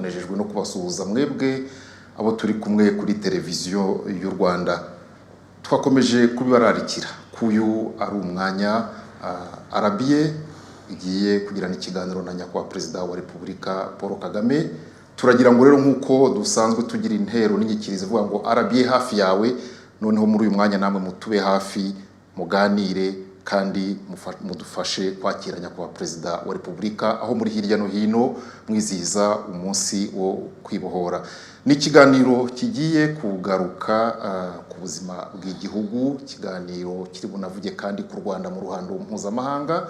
tunejejwe no kubasuhuza mwebwe abo turi kumwe kuri televiziyo y'u Rwanda. Twakomeje kubibararikira kuyu ari umwanya Arabiye igiye kugirana ikiganiro na nyakubahwa Perezida wa Repubulika Paul Kagame. Turagira ngo rero nkuko dusanzwe tugira intero n'inyikirizo vuga ngo Arabiye hafi yawe, noneho muri uyu mwanya namwe mutube hafi muganire kandi mudufashe kwakira nyakubahwa Perezida wa Repubulika aho muri hirya no hino mwizihiza umunsi wo kwibohora. Ni ikiganiro kigiye kugaruka ku buzima bw'igihugu, ikiganiro kiri bunavuge kandi ku Rwanda mu ruhando mpuzamahanga.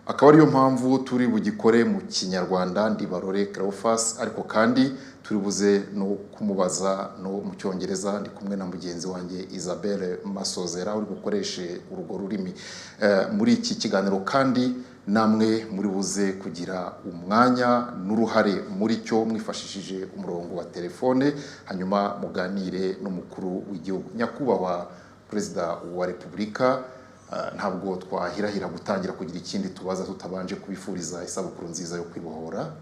Akaba ariyo mpamvu turi bugikore mu Kinyarwanda Ndibarore Cleophas, ariko kandi turi buze no kumubaza no mu Cyongereza. Ndi kumwe na mugenzi wanjye Isabelle Masozera uri gukoreshe urugo rurimi muri iki kiganiro, kandi namwe muri buze kugira umwanya n'uruhare muri cyo mwifashishije umurongo wa telefone, hanyuma muganire n'umukuru w'igihugu. Nyakubahwa Perezida wa Repubulika, ntabwo twahirahira gutangira kugira ikindi tubaza tutabanje kubifuriza isabukuru nziza yo kwibohora.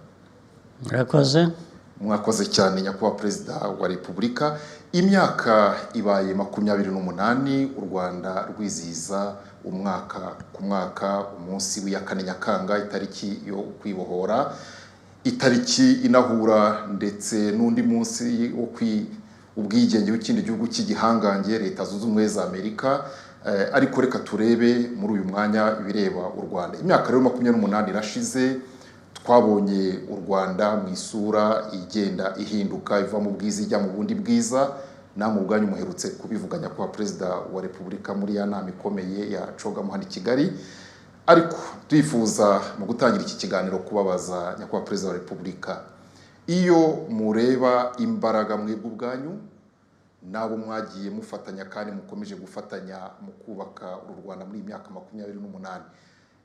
Mwakoze cyane nyakubahwa Perezida wa Repubulika. Imyaka ibaye 28 u Rwanda rwizihiza umwaka ku mwaka umunsi w'iyakane Nyakanga, itariki yo kwibohora, itariki inahura ndetse n'undi munsi wo ubwigenge w'ikindi gihugu cy'igihangange Leta Zunze Ubumwe za Amerika. Ariko reka turebe muri uyu mwanya ibireba u Rwanda. Imyaka rero 28 irashize, twabonye u Rwanda mu isura igenda ihinduka iva mu bwiza ijya mu bundi bwiza. Namwe ubwanyu muherutse kubivuga nyakubahwa Perezida wa Repubulika muri ya nama ikomeye ya Cogamo hano i Kigali. Ariko twifuza mu gutangira iki kiganiro kubabaza nyakubahwa Perezida wa Repubulika, iyo mureba imbaraga mwebwe ubwanyu nabo mwagiye mufatanya kandi mukomeje gufatanya mu kubaka u Rwanda muri imyaka 28,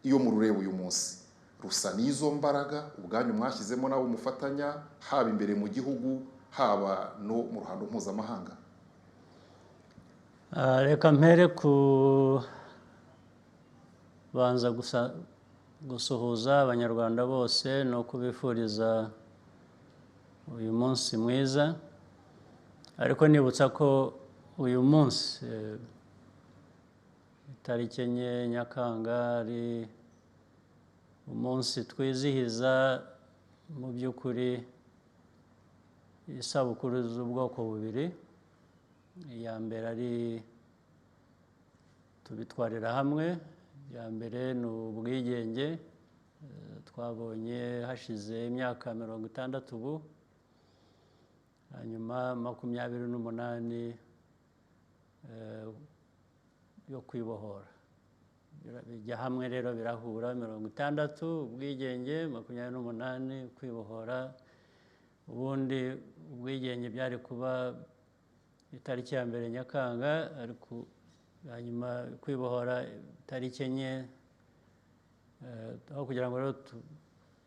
iyo murureba uyu munsi rusa n'izo mbaraga ubwanyu mwashyizemo nabo mufatanya, haba imbere mu gihugu haba no mu ruhando mpuzamahanga? Reka mpere banza gusuhuza abanyarwanda bose no kubifuriza uyu munsi mwiza, ariko nibutsa ko uyu munsi itariki 9 Nyakanga ari umunsi twizihiza mu by'ukuri isabukuru z'ubwoko bubiri. Iya mbere ari tubitwarira hamwe, iya mbere ni ubwigenge twabonye hashize imyaka 60 ubu, hanyuma 28 yo kwibohora. Bijya hamwe rero birahura, 60 ubwigenge, 28 kwibohora. Ubundi ubwigenge byari kuba itariki ya mbere Nyakanga, ariko hanyuma kwibohora itariki 9, aho kugira ngo rero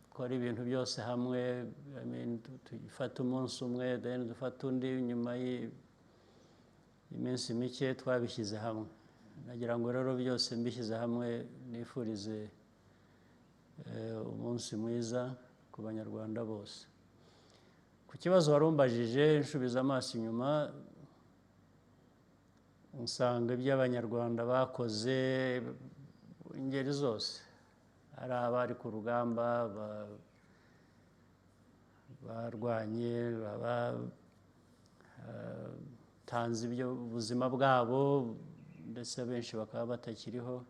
dukora ibintu byose hamwe, tufata umunsi umwe then dufata undi nyuma y'iminsi mike, twabishyize hamwe. Nagira ngo rero byose mbishyize hamwe nifurize umunsi mwiza ku banyarwanda bose. Ku kibazo warumbajije nsubiza amaso inyuma, nsanga iby'abanyarwanda bakoze ingeri zose, hari abari ku rugamba barwanye, batanze ibyo ubuzima bwabo, ndetse benshi bakaba batakiriho.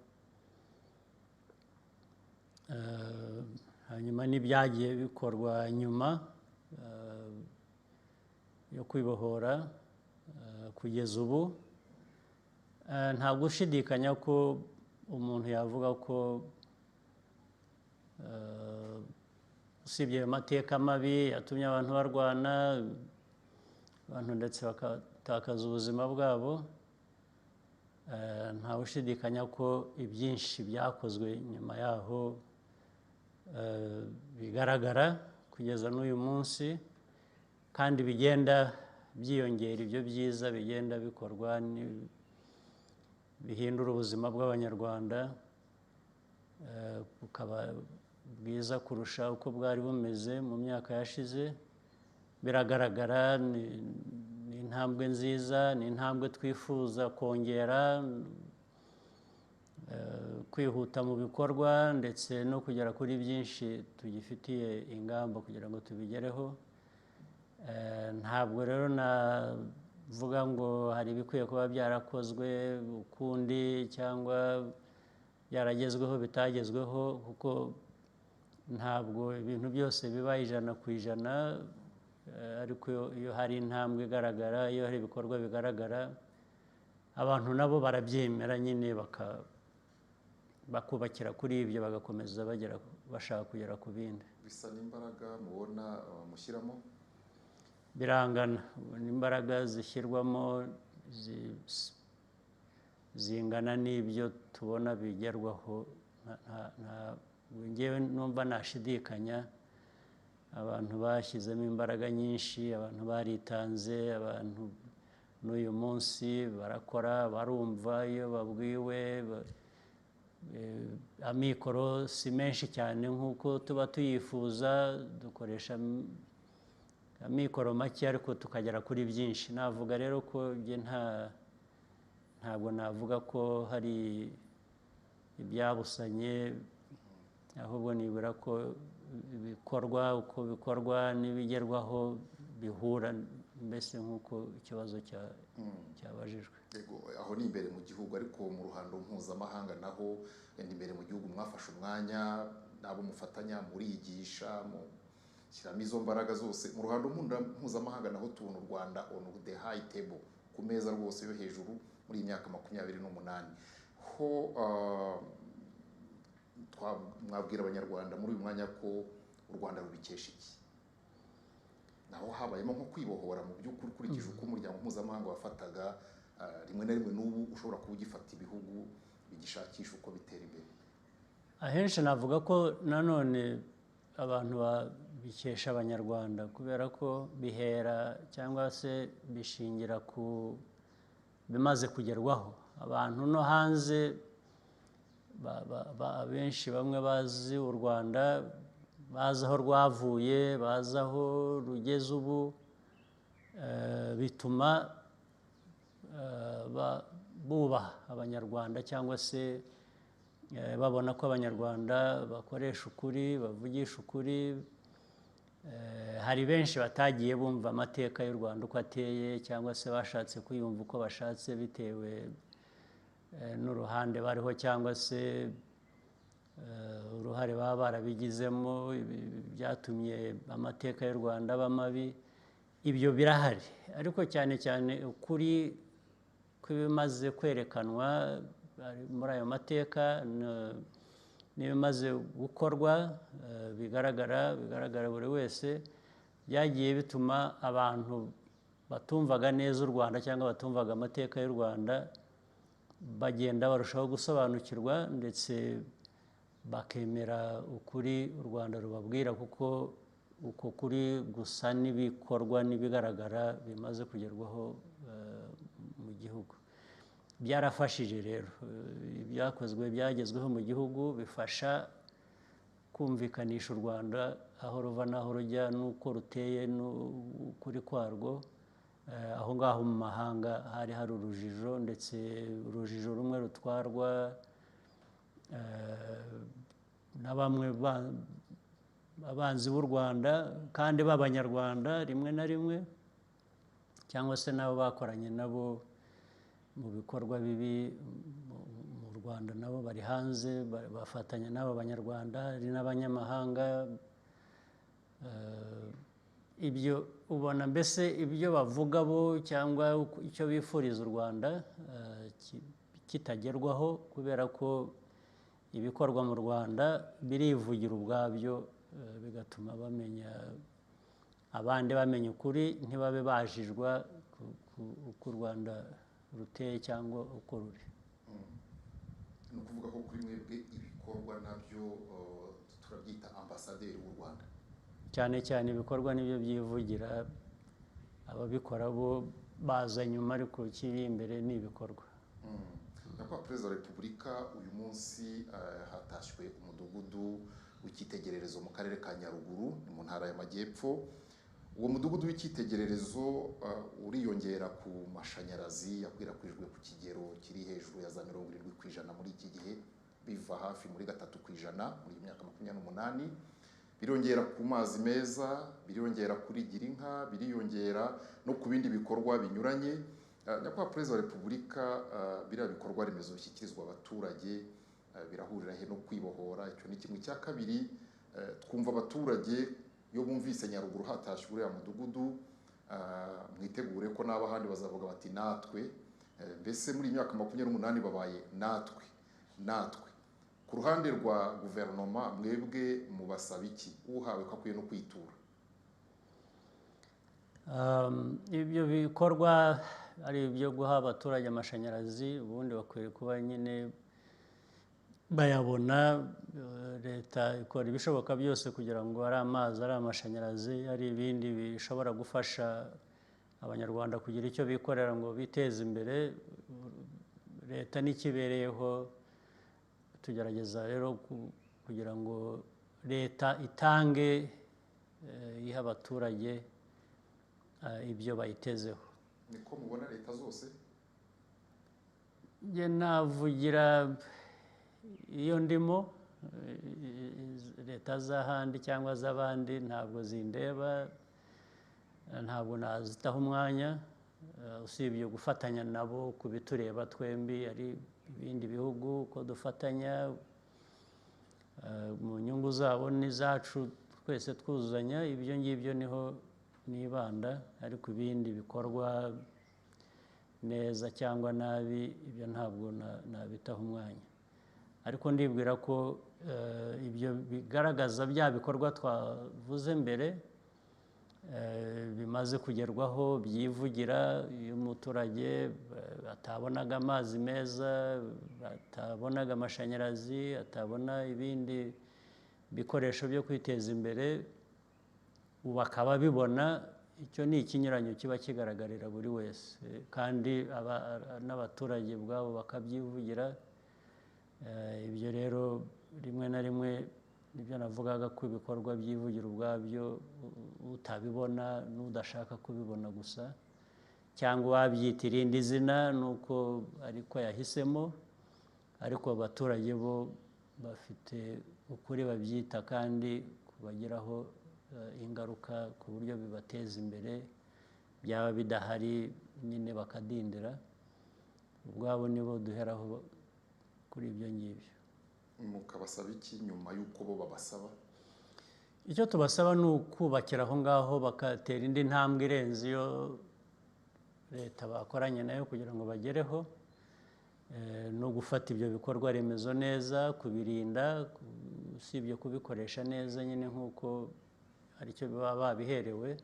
Hanyuma n'ibyagiye bikorwa nyuma yo kwibohora kugeza ubu, nta gushidikanya ko umuntu yavuga ko usibye amateka mabi yatumye abantu barwana, abantu ndetse bakatakaza ubuzima bwabo, nta gushidikanya ko ibyinshi byakozwe nyuma yaho bigaragara kugeza n'uyu munsi, kandi bigenda byiyongera. Ibyo byiza bigenda bikorwa bihindura ubuzima bw'abanyarwanda bukaba bwiza kurusha uko bwari bumeze mu myaka yashize. biragaragara, ni intambwe nziza, ni intambwe twifuza kongera, kwihuta mu bikorwa ndetse no kugera kuri byinshi tugifitiye ingamba kugira ngo tubigereho. Ntabwo rero navuga ngo hari ibikwiye kuba byarakozwe ukundi cyangwa byaragezweho bitagezweho, kuko ntabwo ibintu byose biba ijana ku ijana, ariko iyo hari intambwe igaragara, iyo hari ibikorwa bigaragara, abantu nabo barabyemera nyine bakubakira kuri ibyo, bagakomeza bashaka kugera ku bindi. Bisa n'imbaraga mubona mushyiramo? Birangana, n'imbaraga zishyirwamo zingana n'ibyo tubona bigerwaho. Ngewe numva nashidikanya, abantu bashyizemo imbaraga nyinshi, abantu baritanze, abantu n'uyu munsi barakora, barumva iyo babwiwe. Amikoro si menshi cyane nk'uko tuba tuyifuza, dukoresha amikoro make ariko tukagera kuri byinshi. Navuga rero ko ntabwo navuga ko hari ibyabusanye, ahubwo nibura ko ibikorwa uko bikorwa n'ibigerwaho bihura, mbese nk'uko ikibazo cyabajijwe. Aho ni imbere mu gihugu, ariko mu ruhando mpuzamahanga naho ni imbere mu gihugu mwafashe umwanya n'abo mufatanya muriyigisha, mushyiramo izo mbaraga zose. Mu ruhando mpuzamahanga naho tubona u Rwanda on the high table, ku meza rwose yo hejuru muri iyi myaka 28 ho. Mwabwira abanyarwanda muri uyu mwanya ko u Rwanda rubikesha iki? Naho habayemo nko kwibohora mu by'ukuri ukurikije uko umuryango mpuzamahanga wafataga, rimwe na rimwe n'ubu ushobora kuba ugifata ibihugu bigishakisha uko bitera imbere. Ahenshi navuga ko nanone abantu babikesha abanyarwanda, kubera ko bihera cyangwa se bishingira ku bimaze kugerwaho. Abantu no hanze benshi, bamwe bazi u Rwanda, bazi aho rwavuye, bazi aho rugeze ubu, bituma bubaha abanyarwanda, cyangwa se babona ko abanyarwanda bakoresha ukuri, bavugisha ukuri. Hari benshi batagiye bumva amateka y'u Rwanda uko ateye, cyangwa se bashatse kuyumva uko bashatse bitewe n'uruhande bariho, cyangwa se uruhare baba barabigizemo, byatumye amateka y'u Rwanda aba mabi. Ibyo birahari, ariko cyane cyane ukuri kw'ibimaze kwerekanwa muri ayo mateka n'ibimaze gukorwa, bigaragara buri wese, byagiye bituma abantu batumvaga neza u Rwanda cyangwa batumvaga amateka y'u Rwanda bagenda barushaho gusobanukirwa, ndetse bakemera ukuri u Rwanda rubabwira, kuko uko kuri gusa n'ibikorwa n'ibigaragara bimaze kugerwaho mu gihugu. Byarafashije rero, ibyakozwe byagezweho mu gihugu bifasha kumvikanisha u Rwanda aho ruva n'aho rujya, n'uko ruteye, n'ukuri kwarwo. Aho ngaho mu mahanga hari urujijo, ndetse urujijo rumwe rutwarwa na bamwe abanzi b'u Rwanda kandi b'abanyarwanda rimwe na rimwe, cyangwa se n'abo bakoranye nabo mu bikorwa bibi mu Rwanda, nabo bari hanze bafatanya n'abo banyarwanda, hari n'abanyamahanga. Ibyo ubona mbese ibyo bavuga bo cyangwa icyo bifuriza u Rwanda kitagerwaho, kubera ko ibikorwa mu Rwanda birivugira ubwabyo, bigatuma abandi bamenya ukuri, ntibabe bajijwa uko u Rwanda ruteye cyangwa uko ruri. Ni ukuvuga ko kuri mwebwe ibikorwa nabyo turabyita ambasaderi w'u Rwanda? Cyane cyane ibikorwa nibyo byivugira, ababikora bo baza nyuma, ariko kiri imbere ni ibikorwa. Nyakubahwa Perezida wa Repubulika, uyu munsi hatashywe umudugudu w'icyitegererezo mu karere ka Nyaruguru, mu ntara y'Amajyepfo. uwo mudugudu w'icyitegererezo uriyongera ku mashanyarazi yakwirakwijwe ku kigero kiri hejuru ya za 70% muri iki gihe, biva hafi muri 3% muri myaka 28. Birongera ku mazi meza, birongera kuri girinka, biriyongera no ku bindi bikorwa binyuranye. Nyakubahwa Perezida wa Repubulika, biriya bikorwa remezo bishyikirizwa abaturage birahurira he no kwibohora. Icyo ni kimwe. Cya kabiri, twumva abaturage iyo bumvise Nyaruguru hatashywe uriya mudugudu, mwitegure ko n'abahandi bazavuga bati natwe. Mbese muri myaka 28 babaye natwe. Ku ruhande rwa guverinoma, mwebwe mubasaba iki? Uhawe ko akwiye no kwitura? Ibyo bikorwa ari ibyo guha abaturage amashanyarazi, ubundi bakwiye kuba nyine bayabona. Leta ikora ibishoboka byose kugira ngo ari amazi, ari amashanyarazi, ari ibindi bishobora gufasha abanyarwanda kugira icyo bikorera ngo biteze imbere. Leta n'ikibereyeho, tugerageza rero kugira ngo leta itange ihe abaturage ibyo bayitezeho. Niko mubona leta zose? Njye navugira iyo ndimo, leta z'ahandi cyangwa z'abandi ntabwo zindeba, ntabwo nazitaho umwanya, usibye gufatanya nabo ku bitureba twembi. Ari ibindi bihugu ko dufatanya mu nyungu zabo n'izacu, twese twuzuzanya. Ibyo ngibyo niho nibanda, ariko ibindi bikorwa neza cyangwa nabi, ibyo ntabwo nabitaho umwanya. Ariko ndibwira ko ibyo bigaragaza bya bikorwa twavuze mbere bimaze kugerwaho, byivugira. Iyo umuturage atabonaga amazi meza, atabonaga amashanyarazi, atabona ibindi bikoresho byo kwiteza imbere, ubu akaba bibona, icyo ni ikinyuranyo kiba kigaragarira buri wese, kandi n'abaturage ubwabo bakabyivugira. Ibyo rero rimwe na rimwe nibyo navugaga ko ibikorwa byivugira ubwabyo, utabibona n'udashaka kubibona gusa, cyangwa wabyita irindi zina nuko ariko yahisemo. Ariko abaturage bo bafite ukuri babyita, kandi kubagiraho ingaruka ku buryo bibateza imbere. Byaba bidahari nyine bakadindira, ubwabo nibo duheraho kuri ibyo ngibyo. Mukabasaba iki nyuma y'uko bo babasaba? Icyo tubasaba ni ukubakira aho ngaho, bakatera indi ntambwe irenze iyo leta bakoranye nayo kugira ngo bagereho, no gufata ibyo bikorwa remezo neza, kubirinda, usibye kubikoresha neza nyine nk'uko aricyo baba babiherewe.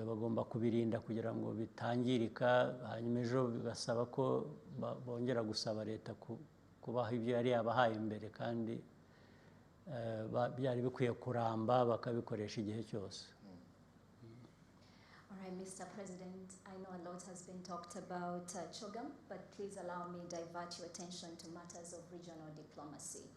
Bagomba kubirinda kugira ngo bitangirika, hanyuma ejo bigasaba ko bongera gusaba leta kubaha ibyo yari yabahaye mbere, kandi byari bikwiye kuramba bakabikoresha igihe cyose. All right, Mr. President, I know a lot has been talked about CHOGM, but please allow me to divert your attention to matters of regional diplomacy,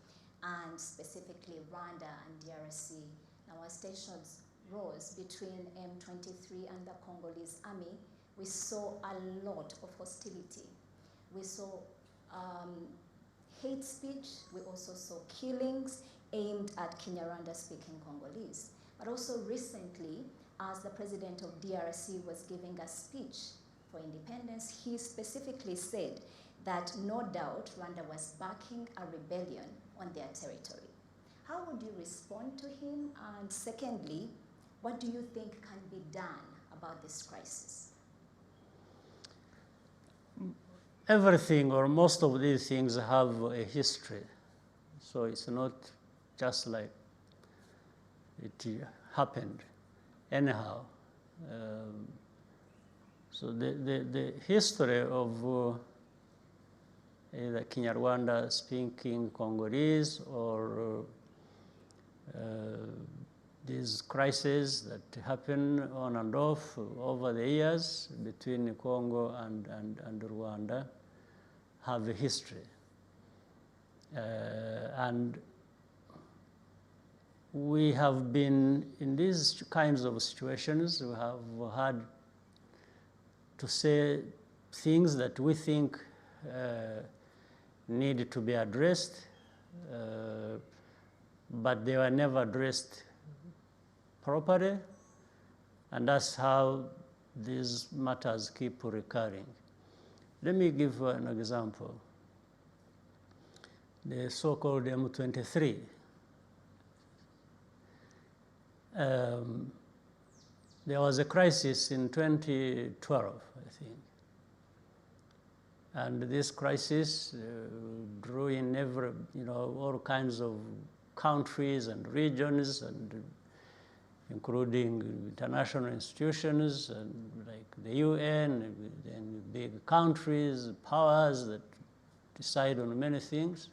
and specifically Rwanda and DRC. Now, as tensions rose between M23 and the Congolese army, we saw a lot of hostility. We saw hate speech. We also saw killings aimed at Kinyarwanda-speaking Congolese. But also recently, as the president of DRC was giving a speech for independence, he specifically said that no doubt Rwanda was backing a rebellion on their territory. How would you respond to him? And secondly, what do you think can be done about this crisis? Everything or most of these things have a history. So it's not just like it happened anyhow. So the history of either Kinyarwanda speaking Congolese or these crises that happen on and off over the years between Congo and Rwanda have a history. And we have been in these kinds of situations. We have had to say things that we think need to be addressed, but they were never addressed properly, and that's how these matters keep recurring. Let me give an example. The so-called M23. There was a crisis in 2012, I think. And this crisis drew in all kinds of countries and regions, and including international institutions and like the UN and big countries, powers that decide on many things.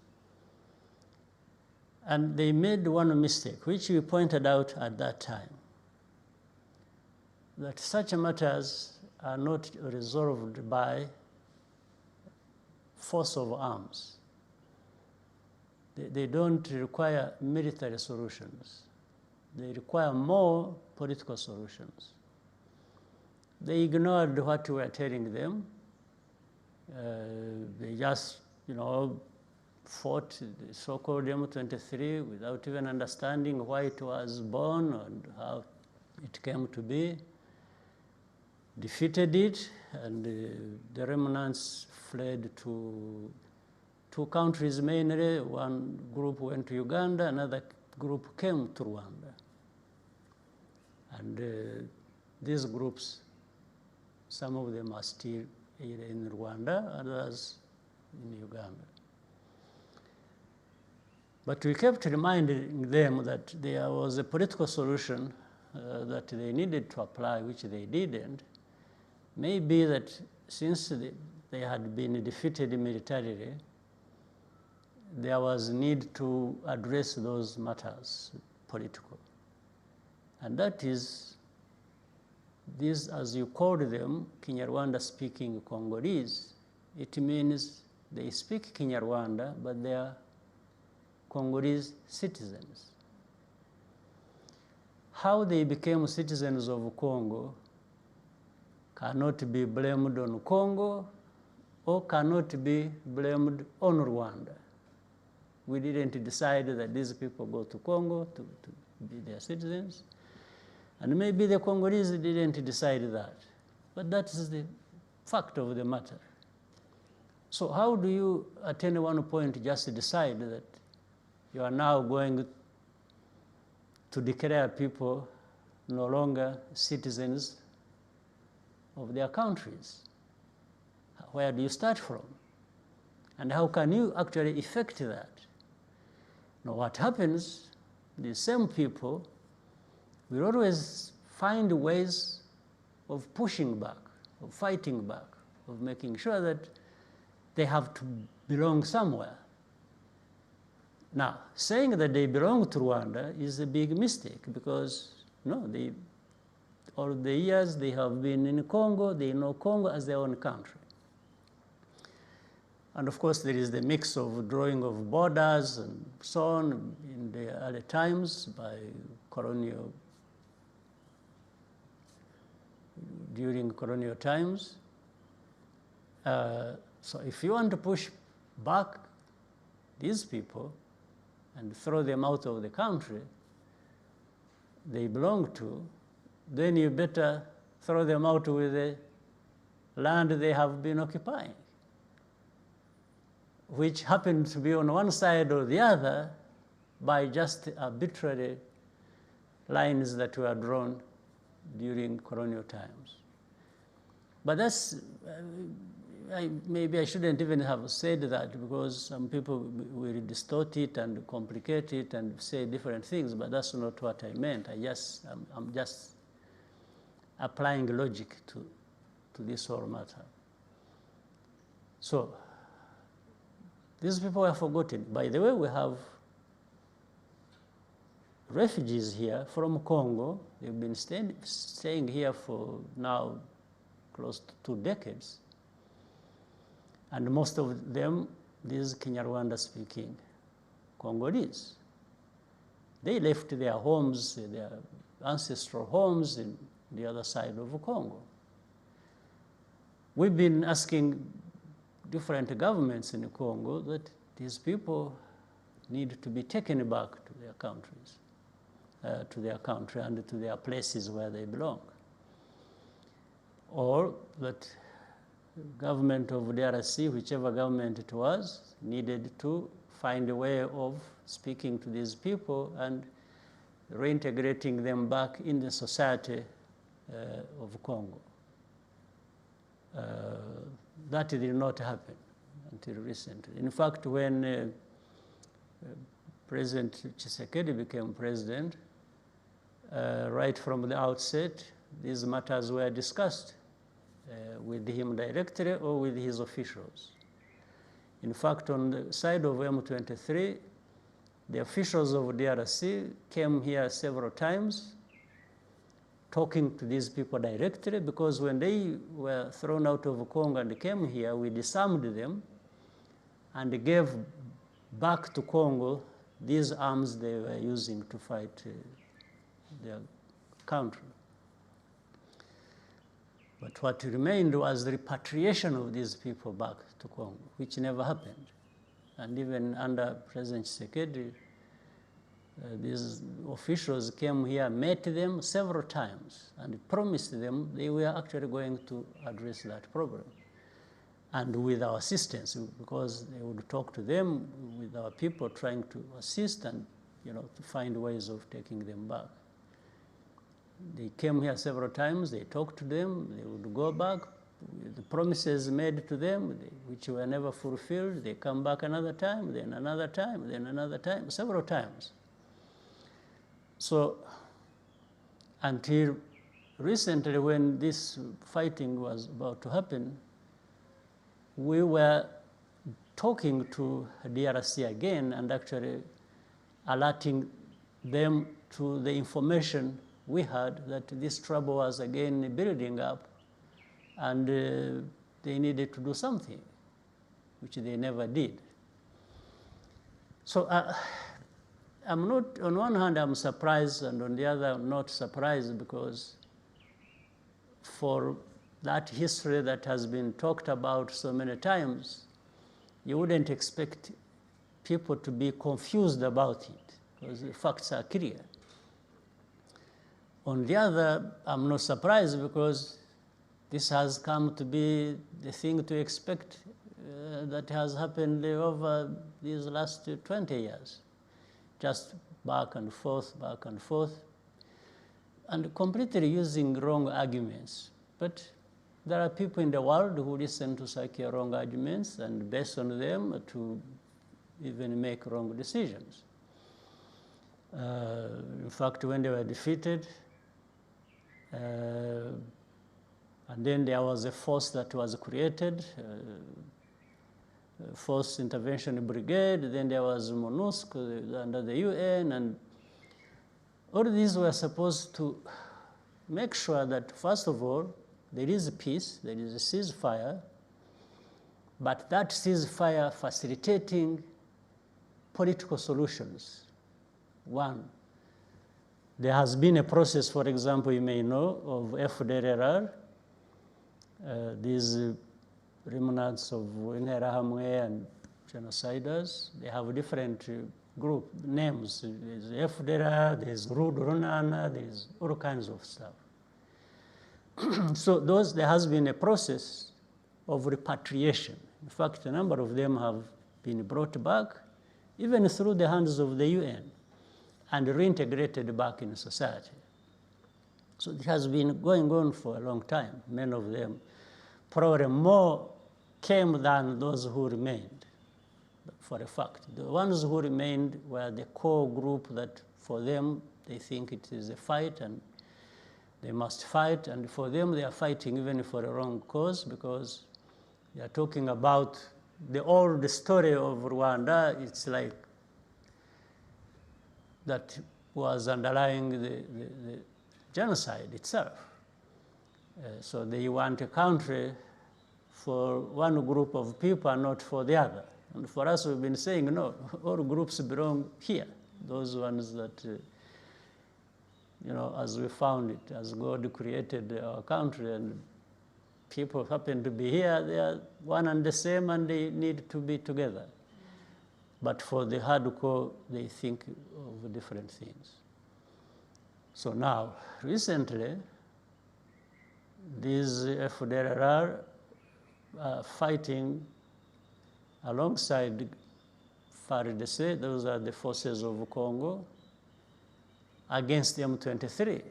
And they made one mistake, which we pointed out at that time, that such matters are not resolved by force of arms. They don't require military solutions. They require more political solutions. They ignored what we were telling them. They just, fought the so-called M23 without even understanding why it was born and how it came to be. Defeated it, and the remnants fled to two countries mainly. One group went to Uganda, another group came to Rwanda. And these groups, some of them are still either in Rwanda, others in Uganda. But we kept reminding them that there was a political solution that they needed to apply, which they didn't. Maybe that since they had been defeated militarily, there was need to address those matters, political. And that is, these, as you called them, Kinyarwanda-speaking Congolese, it means they speak Kinyarwanda, but they are Congolese citizens. How they became citizens of Congo cannot be blamed on Congo or cannot be blamed on Rwanda. We didn't decide that these people go to Congo to be their citizens. And maybe the Congolese didn't decide that. But that is the fact of the matter. So how do you, at any one point, just decide that you are now going to declare people no longer citizens of their countries? Where do you start from? And how can you actually effect that? Now, what happens, the same people will always find ways of pushing back, of fighting back, of making sure that they have to belong somewhere. Now, saying that they belong to Rwanda is a big mistake because, all the years they have been in Congo, they know Congo as their own country. And of course, there is the mix of drawing of borders and so on in the early times during colonial times. So if you want to push back these people and throw them out of the country they belong to, then you better throw them out with the land they have been occupying, which happened to be on one side or the other by just arbitrary lines that were drawn during colonial times. But that's, maybe I shouldn't even have said that because some people will distort it and complicate it and say different things, but that's not what I meant. I'm just applying logic to this whole matter. So, these people are forgotten. By the way, we have refugees here from Congo. They've been staying here for now close to 2 decades. And most of them, these Kinyarwanda-speaking Congolese. They left their homes, their ancestral homes in the other side of Congo. We've been asking different governments in Congo that these people need to be taken back to their countries, to their country and to their places where they belong. Or that government of DRC, whichever government it was, needed to find a way of speaking to these people and reintegrating them back in the society of Congo. That did not happen until recently. In fact, when President Tshisekedi became president, right from the outset, these matters were discussed with him directly or with his officials. In fact, on the side of M23, the officials of DRC came here several times talking to these people directly, because when they were thrown out of Congo and came here, we disarmed them and gave back to Congo these arms they were using to fight their country. But what remained was the repatriation of these people back to Congo, which never happened. And even under President Tshisekedi, these officials came here, met them several times, and promised them they were actually going to address that problem. And with our assistance, because they would talk to them with our people trying to assist and to find ways of taking them back. They came here several times, they talked to them, they would go back, the promises made to them, which were never fulfilled, they come back another time, then another time, then another time, several times. So until recently, when this fighting was about to happen, we were talking to DRC again and actually alerting them to the information we had that this trouble was again building up and they needed to do something, which they never did. So I'm not, on one hand, I'm surprised, and on the other, I'm not surprised, because for that history that has been talked about so many times, you wouldn't expect people to be confused about it, because the facts are clear. On the other, I'm not surprised, because this has come to be the thing to expect that has happened over these last 20 years. Just back and forth, and completely using wrong arguments. But there are people in the world who listen to such wrong arguments and based on them to even make wrong decisions. In fact, when they were defeated, and then there was a force that was created, Force Intervention Brigade, then there was MONUSCO under the UN, and all these were supposed to make sure that, first of all, there is peace, there is a ceasefire, but that ceasefire facilitating political solutions. One, there has been a process, for example, you may know, of FDLR, these remnants of Interahamwe and genociders. They have different group names. There's FDLR, there's Rwanda, there's all kinds of stuff. So there has been a process of repatriation. In fact, a number of them have been brought back, even through the hands of the UN, and reintegrated back in society. So it has been going on for a long time. Many of them, probably more came than those who remained, for a fact. The ones who remained were the core group that, for them, they think it is a fight and they must fight, and for them they are fighting even for a wrong cause, because they are talking about the old story of Rwanda. It's like that was underlying the genocide itself. So they want a country for one group of people and not for the other. And for us, we've been saying, no, all groups belong here. those ones that, as we found it, as God created our country, and people happen to be here, they are one and the same, and they need to be together. But for the hardcore, they think of different things. So now, recently, these FDLR are fighting alongside FARDC, those are the forces of Congo, against M23.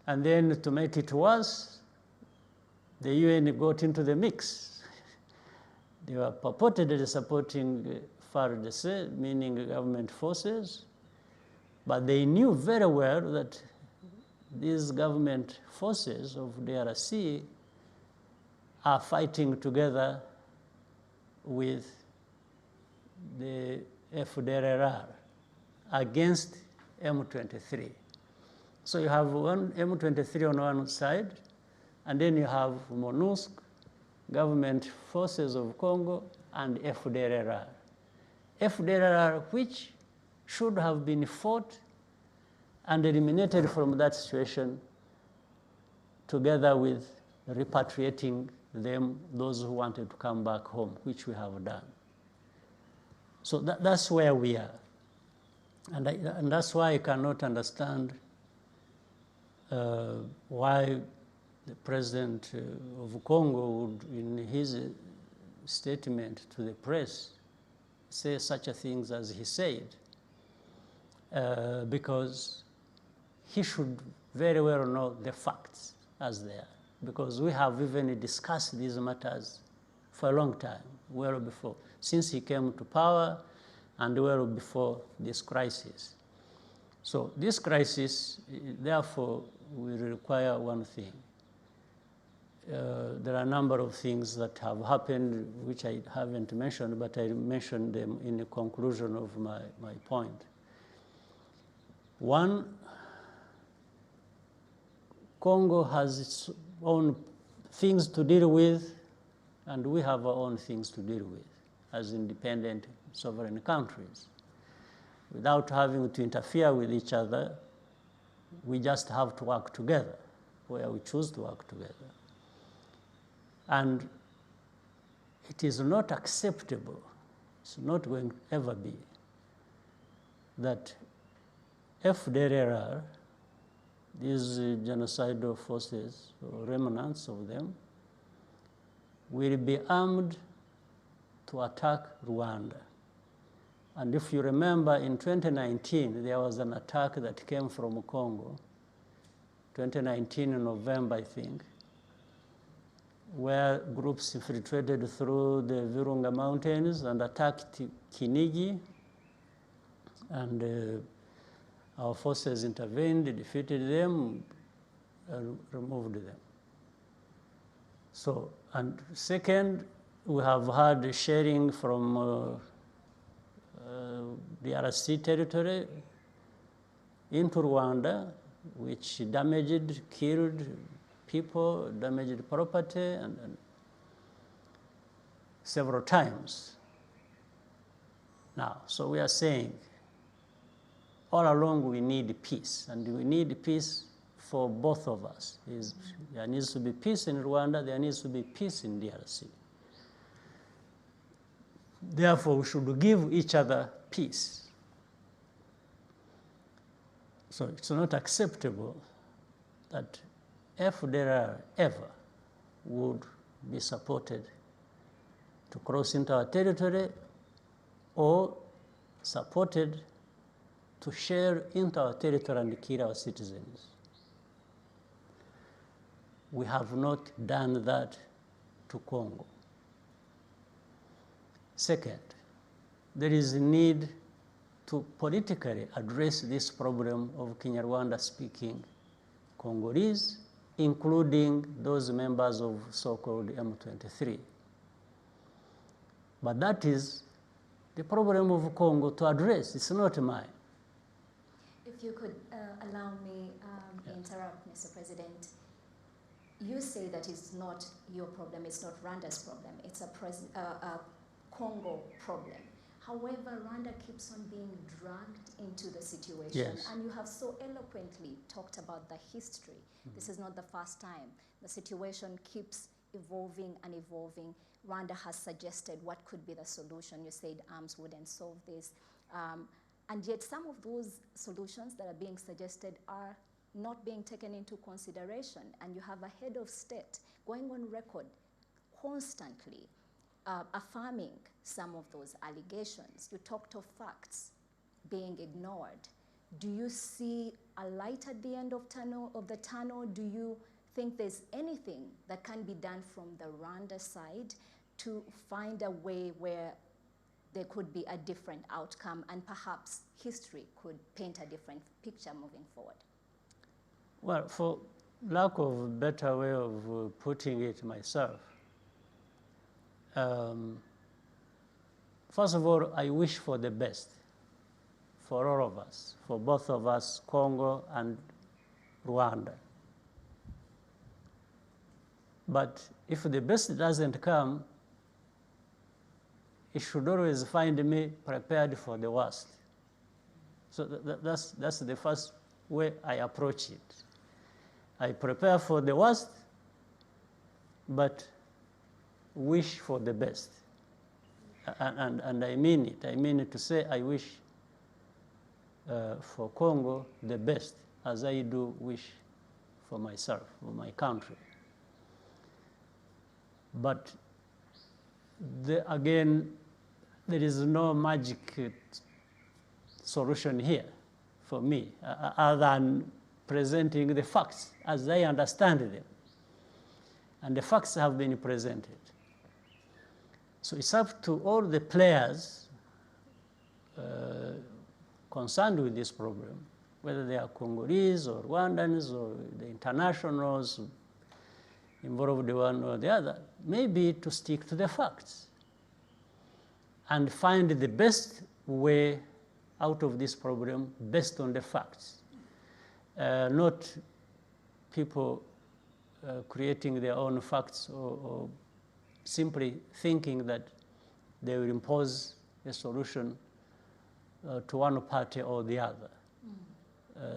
And then to make it worse, the UN got into the mix. They were purportedly supporting FARDC, meaning government forces, but they knew very well that these government forces of DRC are fighting together with the FDLR against M23. So you have one M23 on one side, and then you have MONUSC, government forces of Congo, and FDLR. FDLR, which should have been fought and eliminated from that situation, together with repatriating them, those who wanted to come back home, which we have done. So that's where we are. And that's why I cannot understand why the president of Congo would, in his statement to the press, say such a things as he said, because he should very well know the facts as they are, because we have even discussed these matters for a long time, well before, since he came to power and well before this crisis. So this crisis, therefore, will require one thing. There are a number of things that have happened which I haven't mentioned, but I mentioned them in the conclusion of my point. One, Congo has its own things to deal with, and we have our own things to deal with as independent sovereign countries. Without having to interfere with each other, we just have to work together where we choose to work together. And it is not acceptable, it's not going to ever be, that FDLR, these genocidal forces, or remnants of them, will be armed to attack Rwanda. And if you remember, in 2019, there was an attack that came from Congo, 2019 in November, I think, where groups infiltrated through the Virunga Mountains and attacked Kinigi, and our forces intervened, defeated them, and removed them. So, and second, we have had sharing from the DRC territory into Rwanda, which damaged, killed people, damaged property, and several times. Now, so we are saying, all along we need peace, and we need peace for both of us. There needs to be peace in Rwanda, there needs to be peace in DRC. Therefore, we should give each other peace. So it's not acceptable that FDLR ever would be supported to cross into our territory or supported to share into our territory and kill our citizens. We have not done that to Congo. Second, there is a need to politically address this problem of Kinyarwanda-speaking Congolese, including those members of so-called M23. But that is the problem of Congo to address. It's not mine. If you could allow me interrupt, Mr. President. You say that it's not your problem, it's not Rwanda's problem, it's a Congo problem. However, Rwanda keeps on being dragged into the situation. Yes. And you have so eloquently talked about the history. This is not the first time. The situation keeps evolving and evolving. Rwanda has suggested what could be the solution. You said arms wouldn't solve this. And yet some of those solutions that are being suggested are not being taken into consideration. And you have a head of state going on record constantly affirming some of those allegations. You talked of facts being ignored. Do you see a light at the end of the tunnel? Do you think there's anything that can be done from the Rwanda side to find a way where there could be a different outcome and perhaps history could paint a different picture moving forward? Well, for lack of a better way of putting it myself, first of all, I wish for the best for all of us, for both of us, Congo and Rwanda. But if the best doesn't come, it should always find me prepared for the worst. So that's the first way I approach it. I prepare for the worst, but wish for the best. And I mean it. I mean it to say I wish for Congo the best, as I do wish for myself, for my country. But again, there is no magic solution here for me, other than presenting the facts as I understand them. And the facts have been presented. So it's up to all the players concerned with this problem, whether they are Congolese or Rwandans or the internationals involved one or the other, maybe to stick to the facts and find the best way out of this problem based on the facts, not people creating their own facts or simply thinking that they will impose a solution to one party or the other.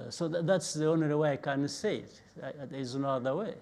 So that's the only way I can say it. There is no other way.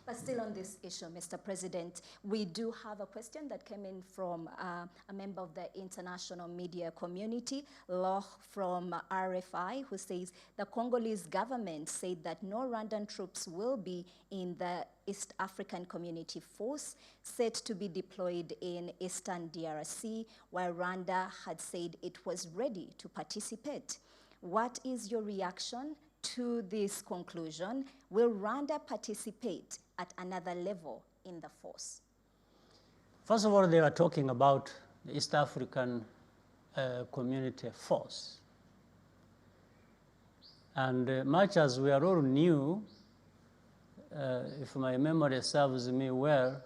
But still on this issue, Mr. President, we do have a question that came in from a member of the international media community, Loch from RFI, who says the Congolese government said that no Rwandan troops will be in the East African Community Force set to be deployed in Eastern DRC, while Rwanda had said it was ready to participate. What is your reaction to this conclusion? Will Rwanda participate at another level in the force? First of all, they are talking about the East African Community Force. And much as we are all new, if my memory serves me well,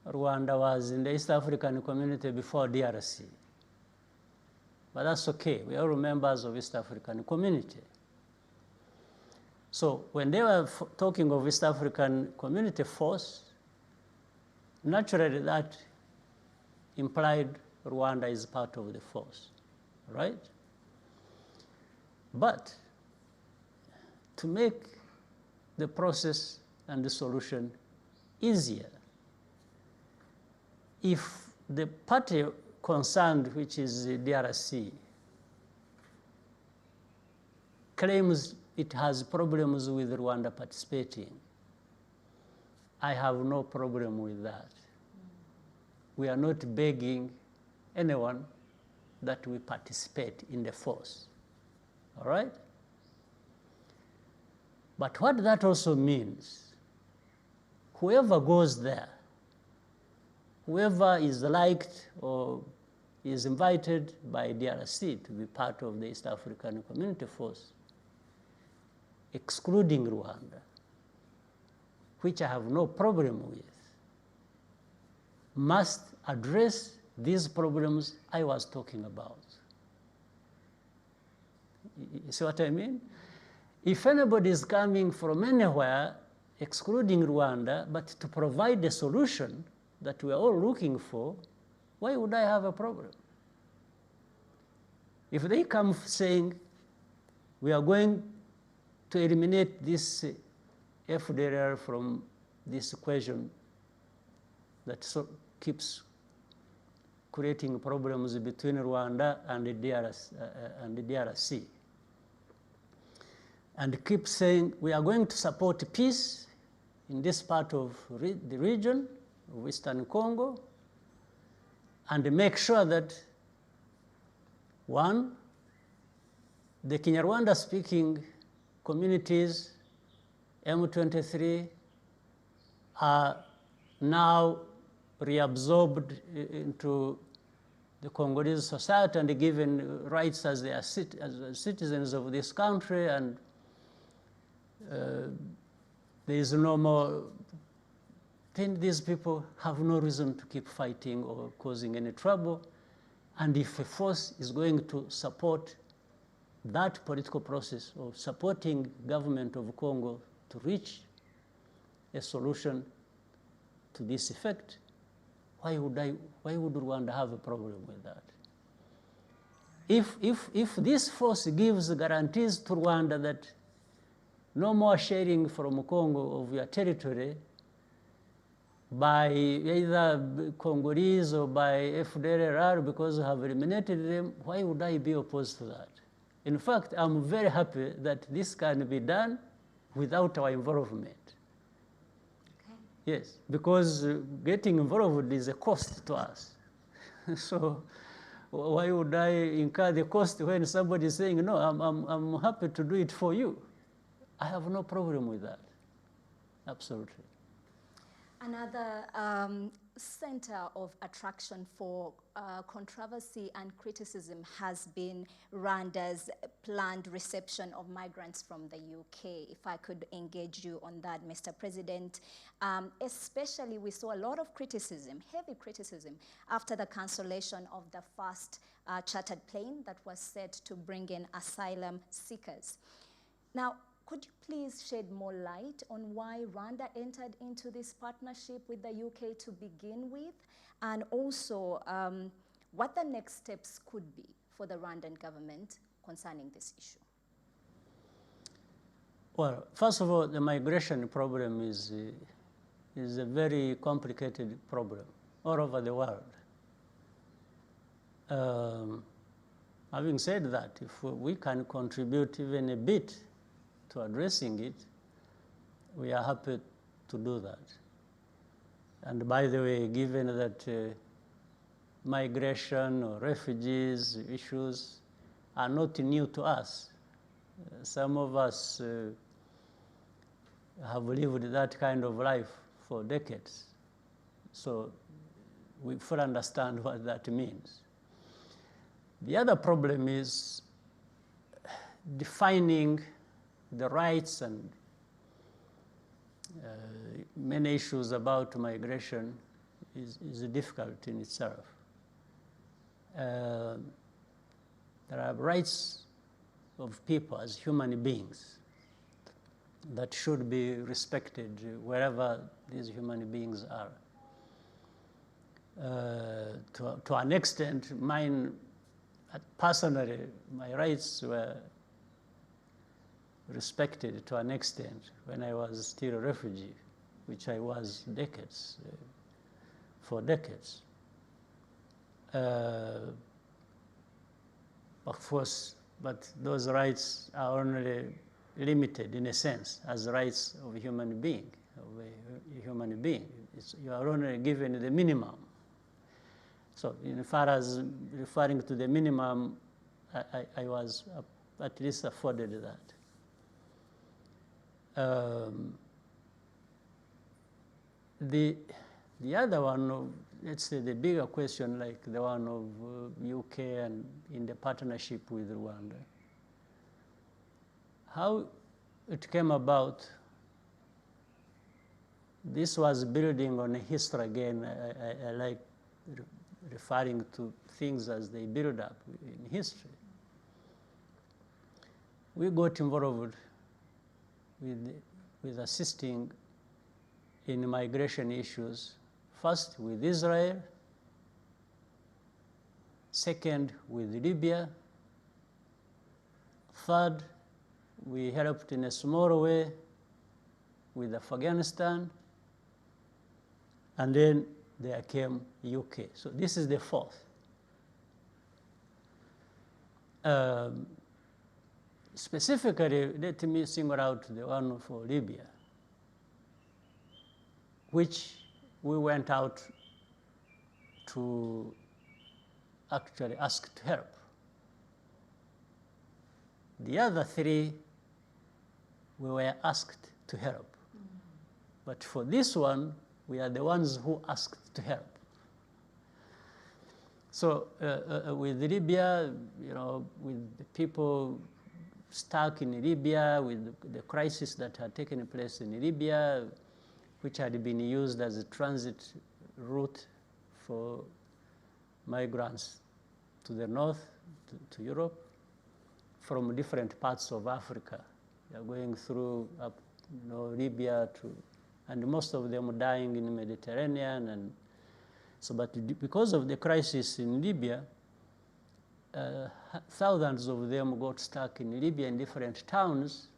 Rwanda was in the East African Community before DRC. But that's okay. We are all members of East African Community. So when they were talking of East African Community Force, naturally that implied Rwanda is part of the force, right? But to make the process and the solution easier, if the party concerned, which is the DRC, claims it has problems with Rwanda participating, I have no problem with that. We are not begging anyone that we participate in the force, all right? But what that also means, whoever goes there, whoever is liked or is invited by DRC to be part of the East African Community Force, excluding Rwanda, which I have no problem with, must address these problems I was talking about. You see what I mean? If anybody is coming from anywhere, excluding Rwanda, but to provide the solution that we are all looking for, why would I have a problem? If they come saying, we are going to eliminate this FDLR from this equation that keeps creating problems between Rwanda and the DRC, and keep saying, we are going to support peace in this part of the region of Western Congo, and make sure that, one, the Kinyarwanda-speaking communities, M23, are now reabsorbed into the Congolese society and given rights as they are as citizens of this country, and there is no more, then these people have no reason to keep fighting or causing any trouble. And if a force is going to support that political process of supporting government of Congo to reach a solution to this effect, why would Rwanda have a problem with that? If this force gives guarantees to Rwanda that no more sharing from Congo of your territory by either Congolese or by FDLR because you have eliminated them, why would I be opposed to that? In fact, I'm very happy that this can be done without our involvement. Okay. Yes, because getting involved is a cost to us. So why would I incur the cost when somebody is saying, no, I'm happy to do it for you? I have no problem with that, absolutely. Another center of attraction for controversy and criticism has been Rwanda's planned reception of migrants from the UK. If I could engage you on that, Mr. President. Especially, we saw a lot of criticism, heavy criticism, after the cancellation of the first chartered plane that was set to bring in asylum seekers. Now, could you please shed more light on why Rwanda entered into this partnership with the UK to begin with, and also what the next steps could be for the Rwandan government concerning this issue? Well, first of all, the migration problem is a very complicated problem all over the world. Having said that, if we can contribute even a bit to addressing it, we are happy to do that. And by the way, given that migration or refugees issues are not new to us, some of us have lived that kind of life for decades, so we fully understand what that means. The other problem is defining the rights and many issues about migration is difficult in itself. There are rights of people as human beings that should be respected wherever these human beings are. To an extent, mine, personally, my rights were respected to an extent when I was still a refugee, which I was for decades. Of course, but those rights are only limited in a sense as rights of a human being, you are only given the minimum. So in far as referring to the minimum, I was at least afforded that. The other one, let's say the bigger question, like the one of UK and in the partnership with Rwanda, how it came about, this was building on a history again. I like referring to things as they build up in history. We got involved with assisting in migration issues, first with Israel, second with Libya, third, we helped in a small way with Afghanistan. And then there came UK. So this is the fourth. Specifically, let me single out the one for Libya, which we went out to actually ask to help. The other three, we were asked to help. But for this one, we are the ones who asked to help. So with Libya, with the people stuck in Libya, with the crisis that had taken place in Libya, which had been used as a transit route for migrants to the north, to Europe, from different parts of Africa. They are going through Libya and most of them dying in the Mediterranean. And so, but because of the crisis in Libya, thousands of them got stuck in Libya in different towns,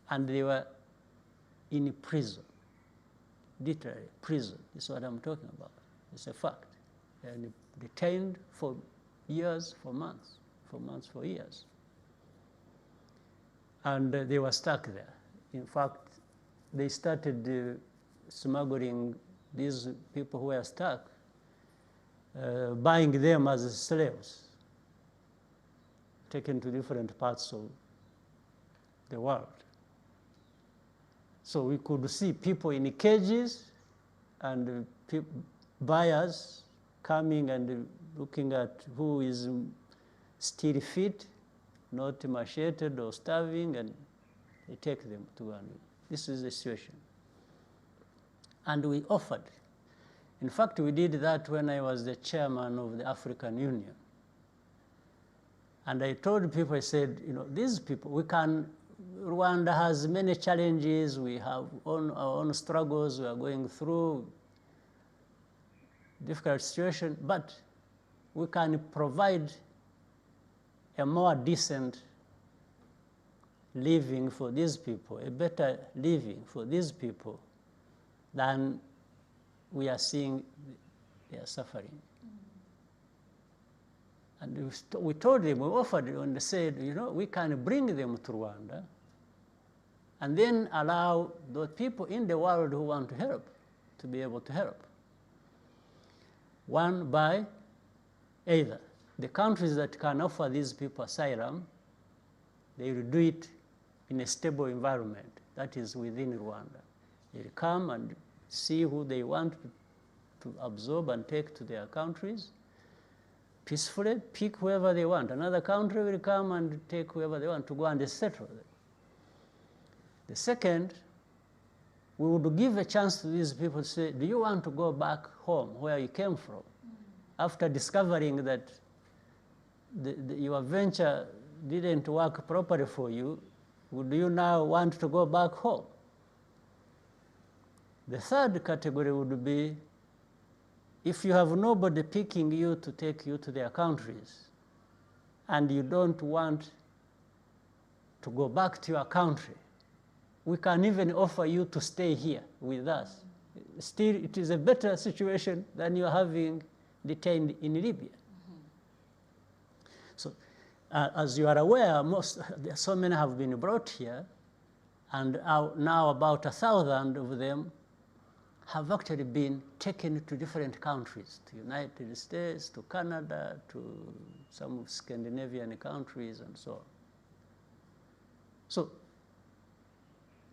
and they were in prison, literally prison. This is what I'm talking about. It's a fact. And detained for years, for months, for years. And they were stuck there. In fact, they started smuggling these people who were stuck, buying them as slaves, taken to different parts of the world. So we could see people in cages and buyers coming and looking at who is still fit, not macheted or starving, and they take them to Rwanda. This is the situation. And we offered. In fact, we did that when I was the chairman of the African Union. And I told people, I said, these people, Rwanda has many challenges. We have our own struggles. We are going through difficult situation, but we can provide a more decent living for these people, a better living for these people than we are seeing they are suffering. And we told them, we offered, and they said, we can bring them to Rwanda and then allow those people in the world who want to help to be able to help. One, by either the countries that can offer these people asylum, they will do it in a stable environment that is within Rwanda. They'll come and see who they want to absorb and take to their countries, peacefully pick whoever they want. Another country will come and take whoever they want to go and settle them. The second, we would give a chance to these people to say, do you want to go back home where you came from? After discovering that your venture didn't work properly for you, would you now want to go back home? The third category would be, if you have nobody picking you to take you to their countries, and you don't want to go back to your country, we can even offer you to stay here with us. Still, it is a better situation than you're having detained in Libya. So, as you are aware, so many have been brought here, and now about 1,000 of them have actually been taken to different countries, to United States, to Canada, to some of Scandinavian countries, and so on. So,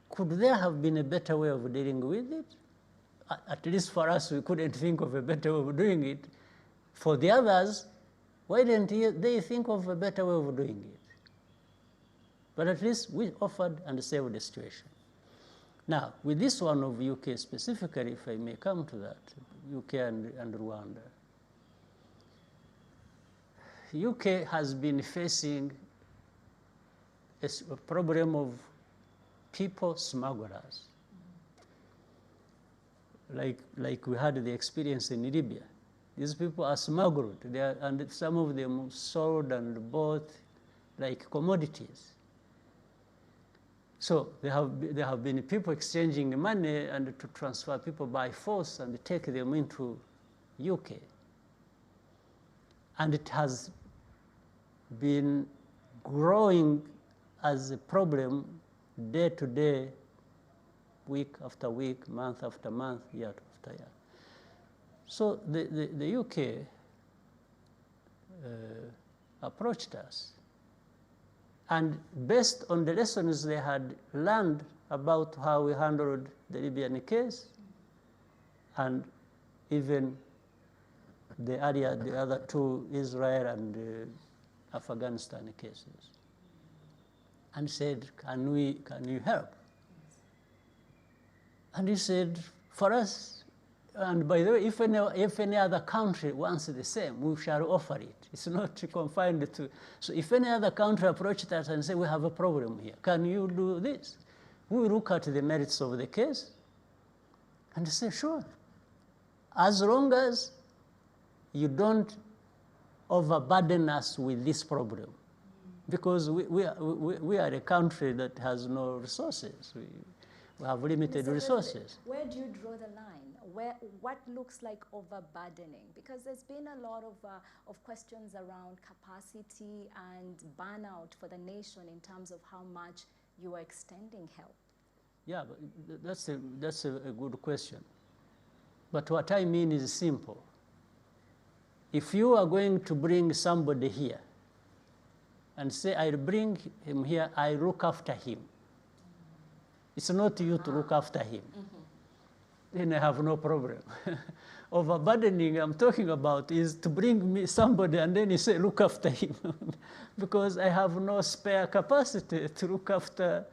could there have been a better way of dealing with it? At least for us, we couldn't think of a better way of doing it. For the others, why didn't they think of a better way of doing it? But at least we offered and saved the situation. Now, with this one of UK specifically, if I may come to that, UK and Rwanda. UK has been facing a problem of people smugglers. Like we had the experience in Libya. These people are smuggled, and some of them sold and bought like commodities. So there have been people exchanging money and to transfer people by force and take them into UK. And it has been growing as a problem day to day, week after week, month after month, year after year. So the UK approached us. And based on the lessons they had learned about how we handled the Libyan case, and even the other two, Israel and Afghanistan cases, and said, can you help? And he said, for us, and by the way, if any other country wants the same, we shall offer it. It's not confined to, so if any other country approached us and say, we have a problem here, can you do this? We look at the merits of the case and say, sure. As long as you don't overburden us with this problem. Because we are a country that has no resources. We have limited resources. Where do you draw the line? What looks like overburdening? Because there's been a lot of questions around capacity and burnout for the nation in terms of how much you are extending help. Yeah, but that's a good question. But what I mean is simple. If you are going to bring somebody here and say, I'll bring him here, I look after him. It's not you to look after him. Then I have no problem. Overburdening I'm talking about is to bring me somebody and then you say, look after him. Because I have no spare capacity to look after,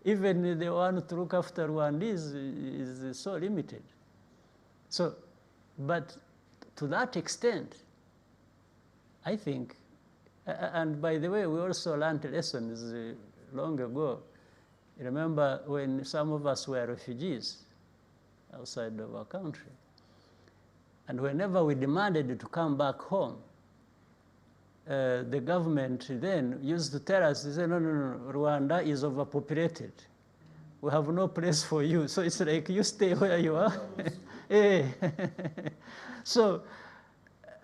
even the one to look after Rwandese is so limited. So, but to that extent, I think, and by the way, we also learned lessons long ago. Remember when some of us were refugees outside of our country. And whenever we demanded to come back home, the government then used to tell us, they said, no, Rwanda is overpopulated. We have no place for you. So it's like, you stay where you are. So,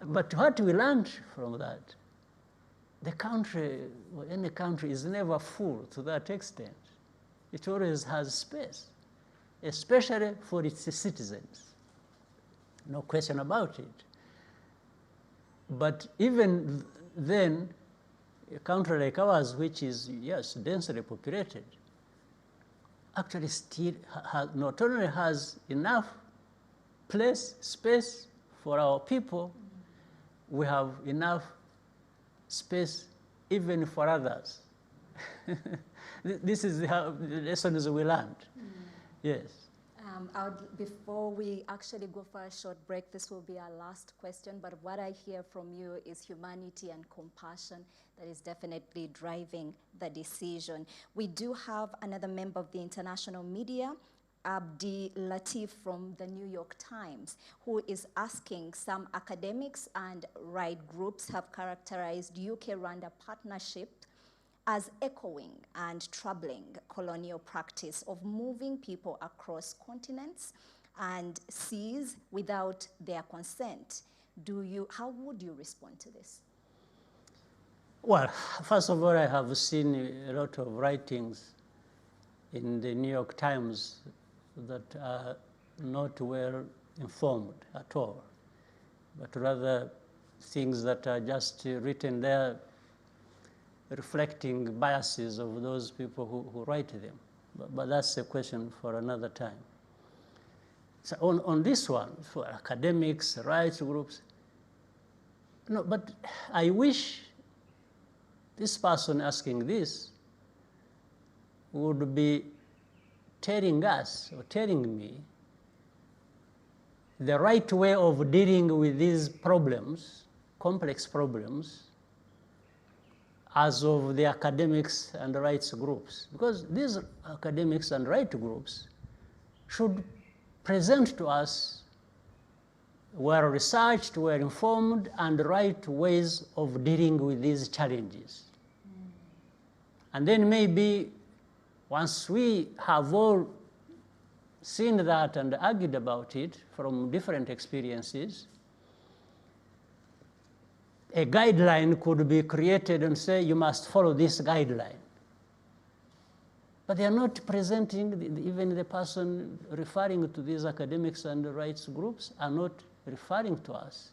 but what we learned from that, the country, or any country, is never full to that extent. It always has space, especially for its citizens. No question about it. But even then, a country like ours, which is, yes, densely populated, actually still not only has enough space for our people, we have enough space even for others. This is the lessons we learned. Yes. Before we actually go for a short break, this will be our last question, but what I hear from you is humanity and compassion that is definitely driving the decision. We do have another member of the international media, Abdi Latif from the New York Times, who is asking, some academics and right groups have characterized UK-Rwanda partnership as echoing and troubling colonial practice of moving people across continents and seas without their consent. How would you respond to this? Well, first of all, I have seen a lot of writings in the New York Times that are not well informed at all, but rather things that are just written there reflecting biases of those people who write them. But that's a question for another time. So on this one, for academics, rights groups, no, but I wish this person asking this would be telling us or telling me the right way of dealing with these problems, complex problems, as of the academics and rights groups. Because these academics and rights groups should present to us well-researched, well-informed, and right ways of dealing with these challenges. And then maybe once we have all seen that and argued about it from different experiences, a guideline could be created and say, you must follow this guideline. But they are not presenting, even the person referring to these academics and rights groups are not referring to us,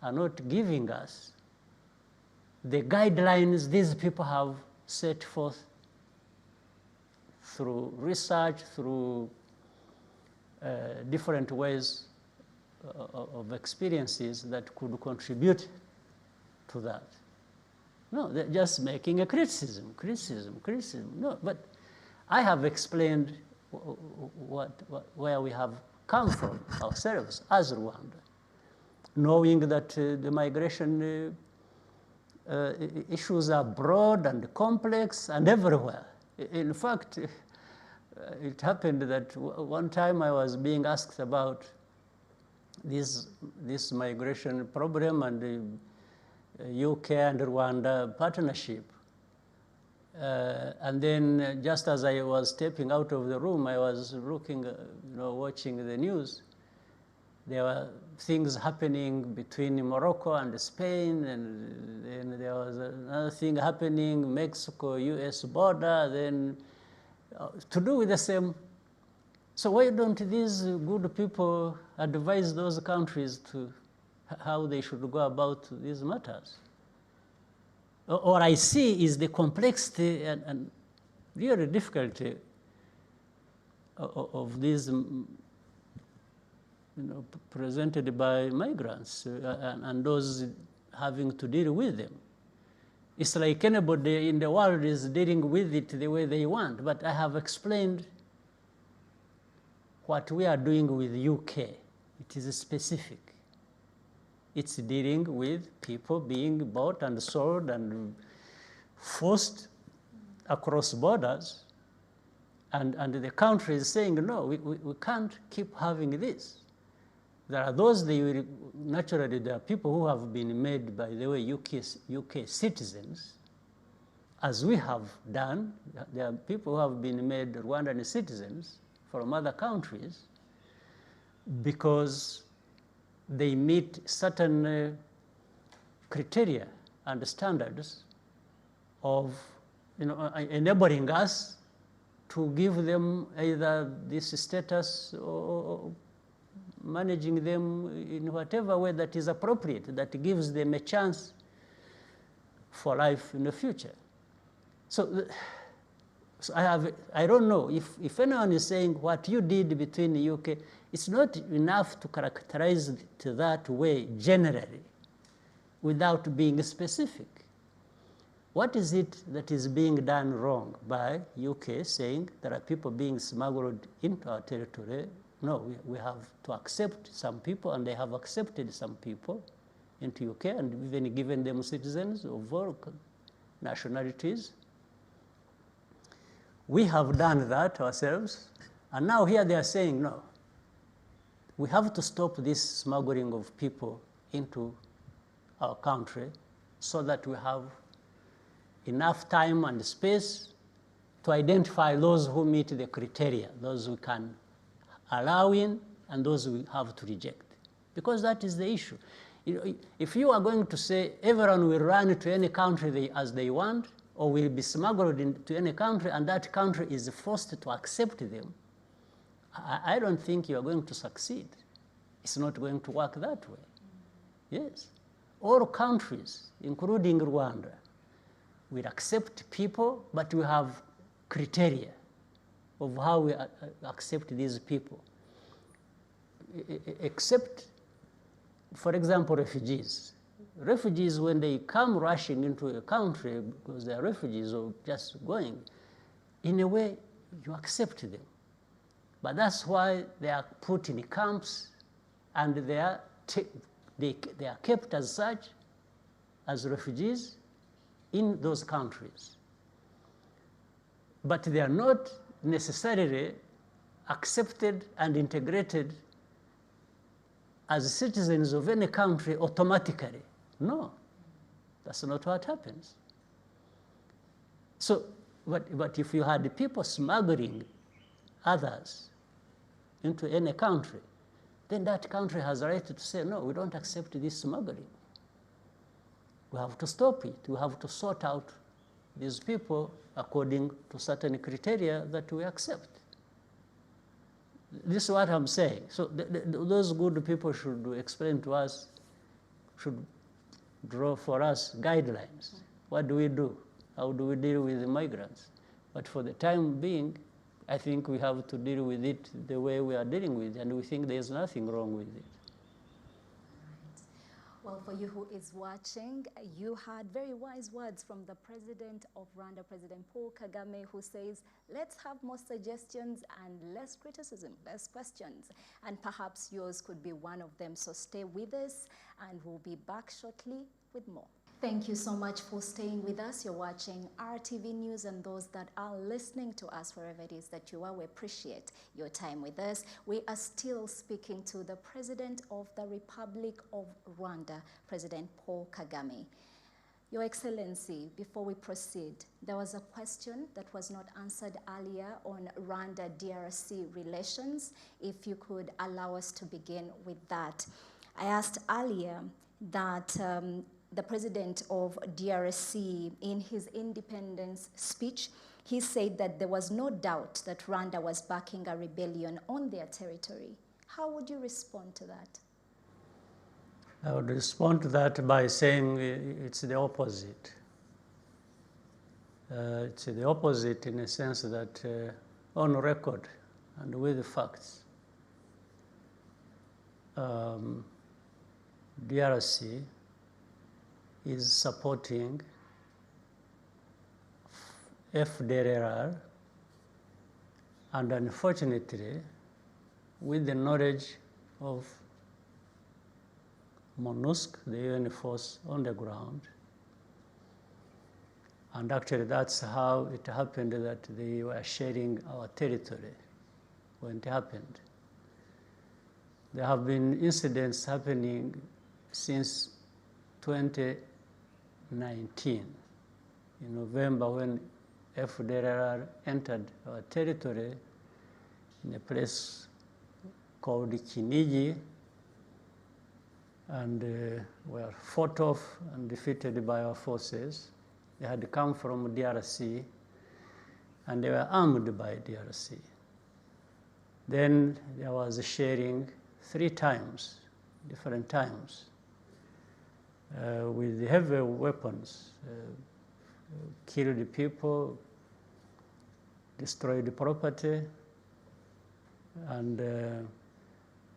are not giving us the guidelines these people have set forth through research, through different ways of experiences that could contribute to that. No, they're just making a criticism. No, but I have explained where we have come from ourselves as Rwanda, knowing that the migration issues are broad and complex and everywhere. In fact, it happened that one time I was being asked about this migration problem and the UK and Rwanda partnership. And then just as I was stepping out of the room, I was looking, watching the news. There were things happening between Morocco and Spain, and then there was another thing happening, Mexico-US border, then to do with the same. So why don't these good people advise those countries to how they should go about these matters? All I see is the complexity and really difficulty of these, presented by migrants and those having to deal with them. It's like anybody in the world is dealing with it the way they want, but I have explained what we are doing with UK. It is specific. It's dealing with people being bought and sold and forced across borders. And the country is saying, no, we can't keep having this. There are those, naturally, there are people who have been made, by the way, UK citizens, as we have done. There are people who have been made Rwandan citizens from other countries because they meet certain criteria and standards of enabling us to give them either this status or managing them in whatever way that is appropriate, that gives them a chance for life in the future. So I don't know if anyone is saying what you did between the UK, it's not enough to characterize it that way generally without being specific. What is it that is being done wrong by UK saying there are people being smuggled into our territory? No, we have to accept some people, and they have accepted some people into UK and even given them citizens of all nationalities. We have done that ourselves, and now here they are saying, no, we have to stop this smuggling of people into our country so that we have enough time and space to identify those who meet the criteria, those we can allow in and those we have to reject. Because that is the issue. If you are going to say everyone will run to any country as they want, or will be smuggled into any country, and that country is forced to accept them, I don't think you are going to succeed. It's not going to work that way. Yes. All countries, including Rwanda, will accept people, but we have criteria of how we accept these people. Except, for example, refugees. Refugees, when they come rushing into a country because they are refugees or just going, in a way, you accept them. But that's why they are put in camps, and they are kept as such, as refugees, in those countries. But they are not necessarily accepted and integrated as citizens of any country automatically. No, that's not what happens. So, but if you had people smuggling others into any country, then that country has a right to say, no, we don't accept this smuggling. We have to stop it. We have to sort out these people according to certain criteria that we accept. This is what I'm saying. So those good people should explain to us, should draw for us guidelines. What do we do? How do we deal with the migrants? But for the time being, I think we have to deal with it the way we are dealing with it, and we think there's nothing wrong with it. Well, for you who is watching, you had very wise words from the President of Rwanda, President Paul Kagame, who says, let's have more suggestions and less criticism, less questions. And perhaps yours could be one of them. So stay with us, and we'll be back shortly with more. Thank you so much for staying with us. You're watching RTV News, and those that are listening to us wherever it is that you are, we appreciate your time with us. We are still speaking to the President of the Republic of Rwanda, President Paul Kagame. Your Excellency, before we proceed, there was a question that was not answered earlier on Rwanda-DRC relations. If you could allow us to begin with that. I asked earlier that the president of DRC, in his independence speech, he said that there was no doubt that Rwanda was backing a rebellion on their territory. How would you respond to that? I would respond to that by saying it's the opposite. It's the opposite in a sense that on record and with the facts, DRC is supporting FDLR, and unfortunately, with the knowledge of MONUSC, the UN force on the ground, and actually that's how it happened that they were sharing our territory when it happened. There have been incidents happening since 2019, in November, when FDLR entered our territory in a place called Kinigi, and were fought off and defeated by our forces. They had come from DRC, and they were armed by DRC. Then there was a sharing 3 times, different times, with heavy weapons, killed people, destroyed property, and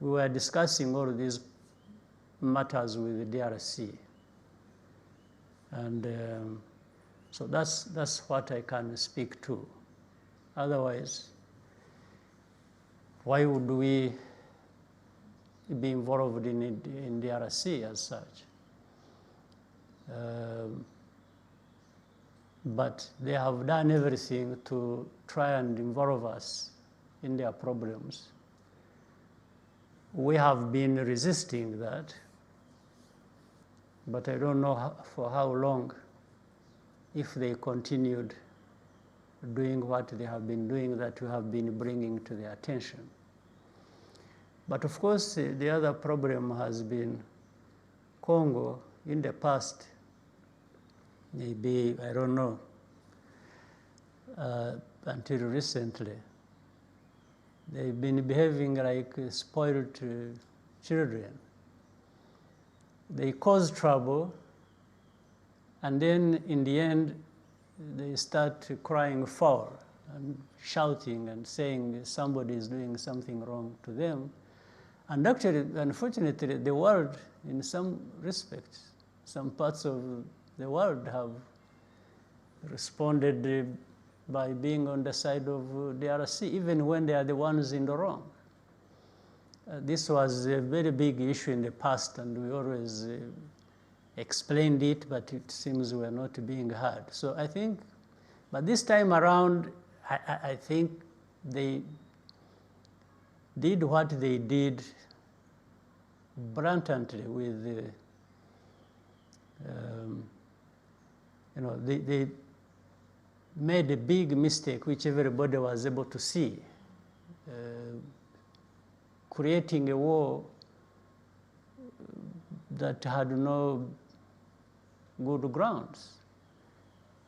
we were discussing all these matters with the DRC. And so that's what I can speak to. Otherwise, why would we be involved in DRC as such? But they have done everything to try and involve us in their problems. We have been resisting that, but I don't know for how long, if they continued doing what they have been doing that we have been bringing to their attention. But of course, the other problem has been Congo in the past, maybe, I don't know, until recently. They've been behaving like spoiled children. They cause trouble, and then in the end, they start crying foul and shouting and saying somebody is doing something wrong to them. And actually, unfortunately, the world, in some respects, some parts of the world have responded by being on the side of DRC, even when they are the ones in the wrong. This was a very big issue in the past, and we always explained it, but it seems we are not being heard. So I think, but this time around, I think they did what they did blatantly with made a big mistake, which everybody was able to see, creating a war that had no good grounds.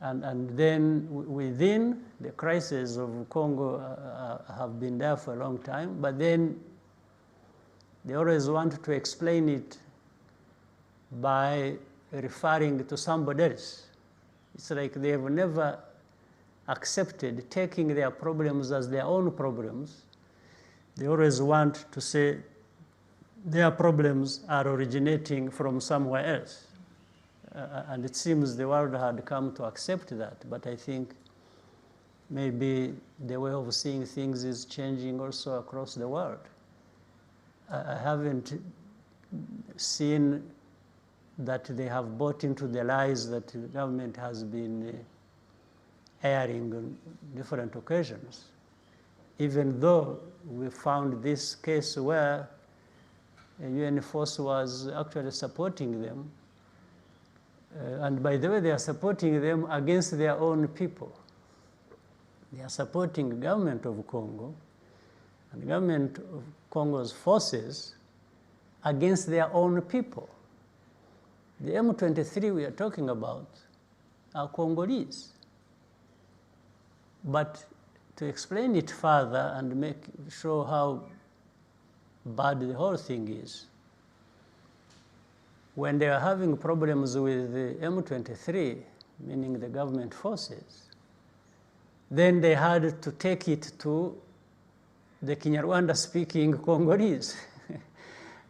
And then within the crisis of Congo have been there for a long time, but then they always want to explain it by referring to somebody else. It's like they have never accepted taking their problems as their own problems. They always want to say their problems are originating from somewhere else. And it seems the world had come to accept that, but I think maybe the way of seeing things is changing also across the world. I haven't seen that they have bought into the lies that the government has been airing on different occasions, even though we found this case where a UN force was actually supporting them. And by the way, they are supporting them against their own people. They are supporting the government of Congo and the government of Congo's forces against their own people. The M23 we are talking about are Congolese. But to explain it further and show how bad the whole thing is, when they are having problems with the M23, meaning the government forces, then they had to take it to the Kinyarwanda-speaking Congolese,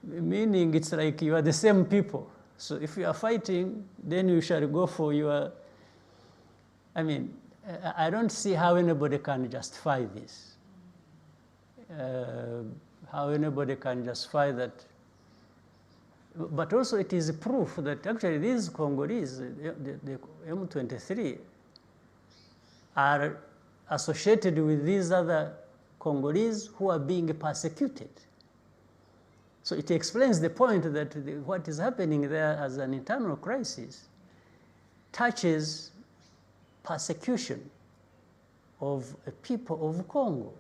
meaning it's like you are the same people. So if you are fighting, then you shall go for your, I mean, I don't see how anybody can justify this. How anybody can justify that. But also it is proof that actually these Congolese, the M23, are associated with these other Congolese who are being persecuted. So it explains the point that what is happening there as an internal crisis touches persecution of a people of Congo.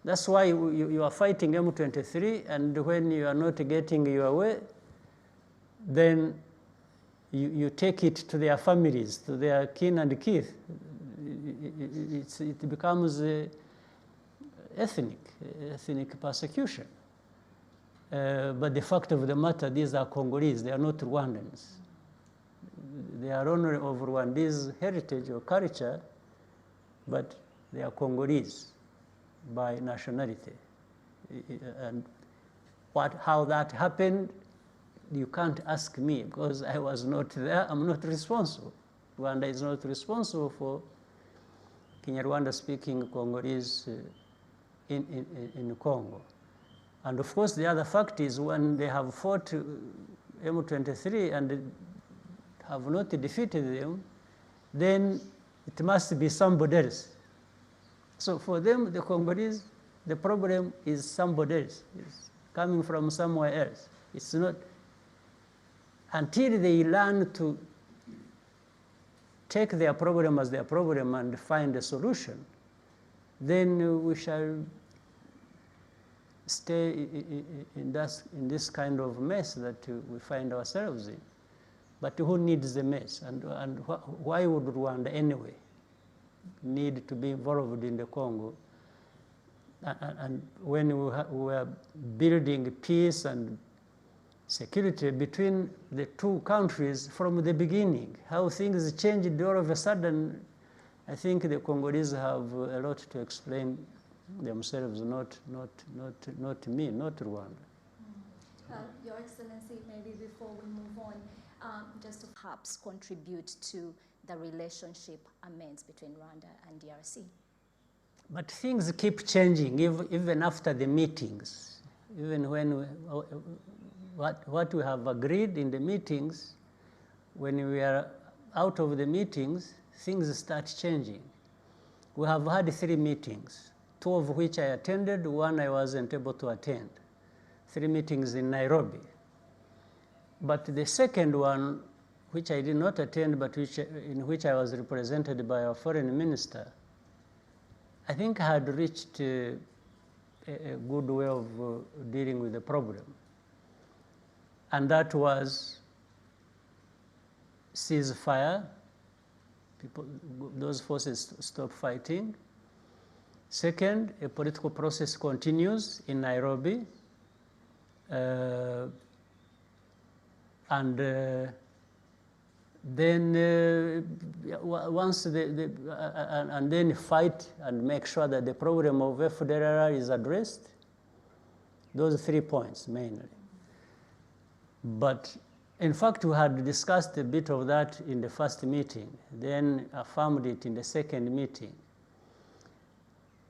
That's why you are fighting M23, and when you are not getting your way, then you take it to their families, to their kin and kith. It becomes ethnic persecution. But the fact of the matter, these are Congolese, they are not Rwandans. They are only of Rwandese heritage or culture, but they are Congolese by nationality. And how that happened, you can't ask me, because I was not there. I'm not responsible. Rwanda is not responsible for Kinyarwanda-speaking Congolese in Congo. And of course, the other fact is when they have fought M23 and have not defeated them, then it must be somebody else. So for them, the Congolese, the problem is somebody else. It's coming from somewhere else. It's not until they learn to take their problem as their problem and find a solution, then we shall stay in this kind of mess that we find ourselves in. But who needs the mess? And why would Rwanda anyway need to be involved in the Congo? And when we were building peace and security between the two countries from the beginning, how things changed all of a sudden, I think the Congolese have a lot to explain themselves, not me, not Rwanda. Your Excellency, maybe before we move on, just to perhaps contribute to the relationship amends between Rwanda and DRC. But things keep changing even after the meetings. Even when what we have agreed in the meetings, when we are out of the meetings, things start changing. We have had 3 meetings, 2 of which I attended, 1 I wasn't able to attend. 3 meetings in Nairobi. But the second one which I did not attend, but in which I was represented by our foreign minister, I think had reached a good way of dealing with the problem. And that was ceasefire. Those forces stop fighting. Second, a political process continues in Nairobi. Then once and then fight and make sure that the problem of FDLR is addressed. Those 3 points mainly. But in fact, we had discussed a bit of that in the first meeting, then affirmed it in the second meeting.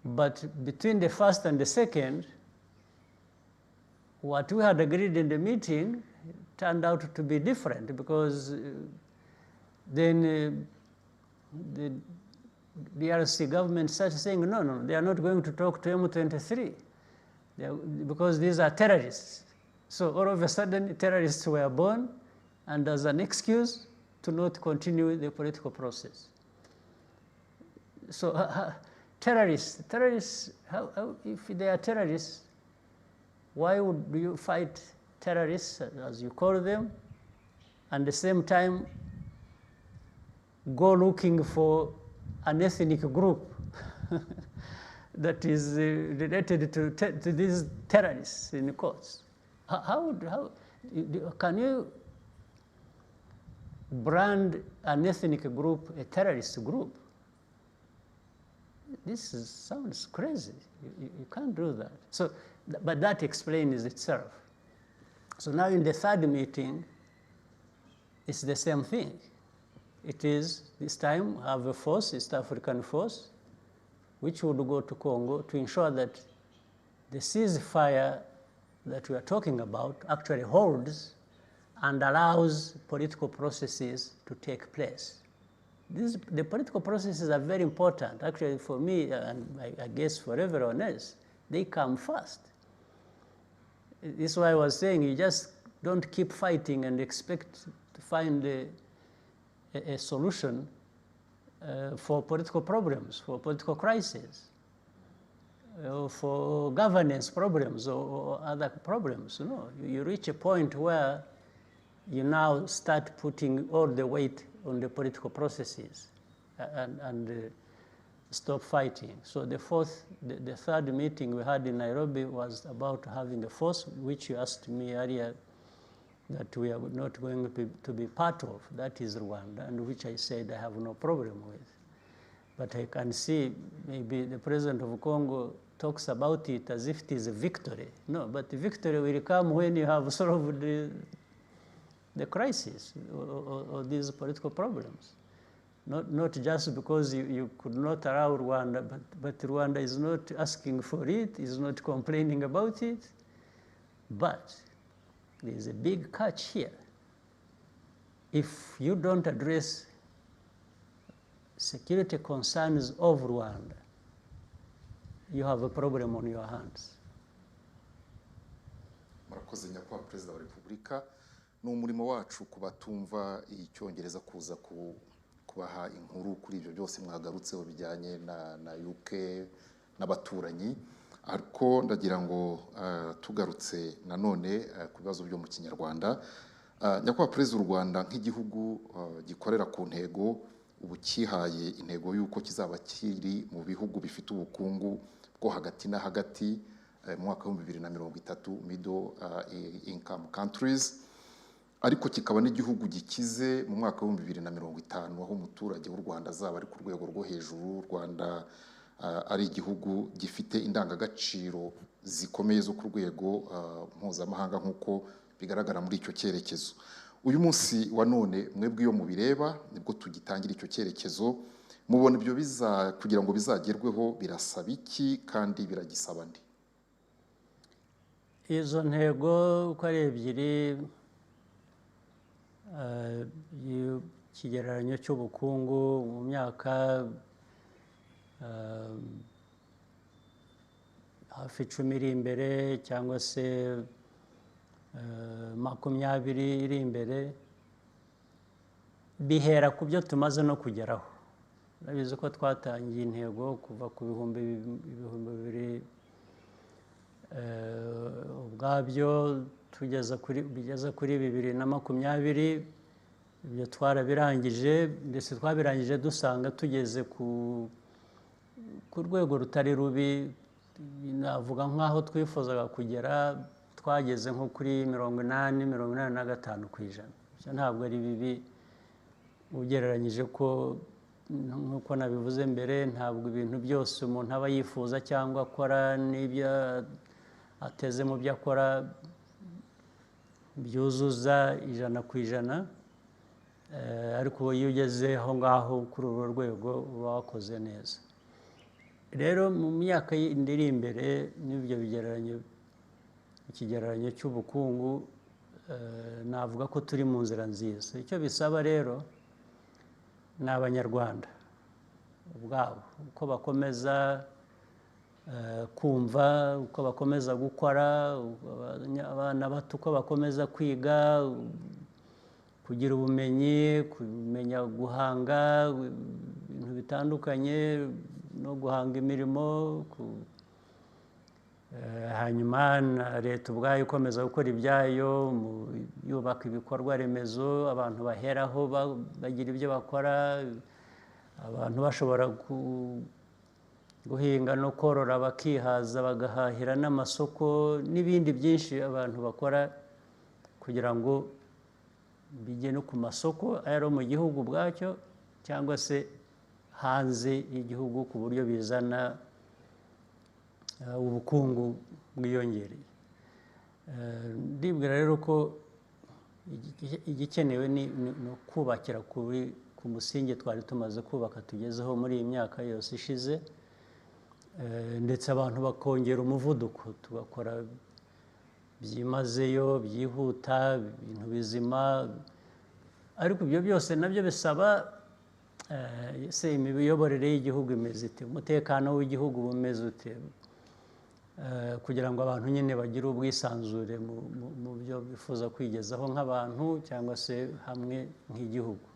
But between the first and the second, what we had agreed in the meeting turned out to be different, because then the DRC government started saying, no, they are not going to talk to M23 because these are terrorists. So all of a sudden, terrorists were born, and as an excuse to not continue the political process. So terrorists, if they are terrorists, why would you fight terrorists, as you call them, and at the same time go looking for an ethnic group that is related to these terrorists in the courts? How can you brand an ethnic group a terrorist group? This sounds crazy. You can't do that. So, but that explains itself. So now in the third meeting, it's the same thing. It is, this time, have a force, East African force, which would go to Congo to ensure that the ceasefire that we are talking about actually holds and allows political processes to take place. The political processes are very important. Actually, for me, and I guess for everyone else, they come first. This is why I was saying you just don't keep fighting and expect to find a solution for political problems, for political crises, for governance problems or other problems. No, you reach a point where you now start putting all the weight on the political processes and stop fighting. So the third meeting we had in Nairobi was about having a force, which you asked me earlier that we are not going to be part of. That is Rwanda, and which I said I have no problem with. But I can see maybe the president of Congo talks about it as if it is a victory. No, but the victory will come when you have solved the crisis or these political problems. Not just because you could not allow Rwanda, but Rwanda is not asking for it, is not complaining about it. But there is a big catch here. If you don't address security concerns of Rwanda, you have a problem on your hands. Murakoze nyakubahwa Perezida wa Repubulika. Ni umurimo wacu kubatumva icyongereza kuza kubaha inkuru kuri ibyo byose mwagarutseho bijyanye na UK n'abaturanyi, ariko ndagira ngo tugarutse nanone ku bibazo byo mu Kinyarwanda. Nyakubahwa Perezida w'u Rwanda nk'igihugu gikorera ku ntego ubu kihaye intego y'uko kizaba kiri mu bihugu bifite ubukungu bwo hagati na hagati mu mwaka wa 2030 middle income countries, ariko kikaba n'igihugu gikize mu mwaka wa 2050 aho umuturage w'u Rwanda azaba ari ku rwego rwo hejuru. U Rwanda ari igihugu gifite indangagaciro zikomeye zo ku rwego mpuzamahanga nk'uko bigaragara muri icyo cyerekezo. Uyu munsi wa none mwebwe iyo mubireba nibwo tugitangira icyo cyerekezo, mubona ibyo kugira ngo bizagerweho birasaba iki kandi biragisaba nde? Izo ntego uko ari ebyiri, ikigereranyo cy'ubukungu mu myaka hafi 10 iri imbere cyangwa se 20 iri imbere, bihera ku byo tumaze no kugeraho. Urabizi ko twatangiye intego kuva ku ibihumbi bibiri ubwabyo bigeze kuri 2020. Ibyo twarabirangije, ndetse twabirangije dusanga tugeze ku rwego rutari rubi. Navuga nk'aho twifuzaga kugera, twageze nko kuri 85% ku ijana. Ibyo ntabwo ari bibi ugereranyije ko, nk'uko nabivuze mbere, ntabwo ibintu byose umuntu aba yifuza cyangwa akora n'ibyo ateze mu byo akora byuzuza 100%. Ariko iyo ugeze aho ngaho kuri urwo rwego uba wakoze neza. Rero mu myaka iri imbere n'ibyo ikigereranyo cy'ubukungu, navuga ko turi mu nzira nziza. Icyo bisaba rero ni Abanyarwanda ubwabo, uko bakomeza kumva, uko bakomeza gukora, abana bato uko bakomeza kwiga, kugira ubumenyi, kumenya guhanga ibintu bitandukanye no guhanga imirimo, hanyuma na leta ubwayo ikomeza gukora ibyayo, yubaka ibikorwa remezo, abantu baheraho bagira ibyo bakora, abantu bashobora guhinga no korora bakihaza, bagahahira n'amasoko n'ibindi byinshi abantu bakora kugira ngo bijye no ku masoko ari mu gihugu ubwacyo cyangwa se hanze y'igihugu, ku buryo bizana ubukungu bwiyongereye. Ndibwira rero ko igikenewe ni kubakira ku musingi twari tumaze kubaka tugezeho muri iyi myaka yose ishize, ndetse abantu bakongera umuvuduko, tugakora byimazeyo, byihuta, ibintu bizima. Ariko ibyo byose nabyo bisaba imiyoborere y'igihugu imeze ite, umutekano w'igihugu umeze ute, kugira ngo abantu nyine bagire ubwisanzure mu byo bifuza kwigezaho nk'abantu cyangwa se hamwe nk'igihugu.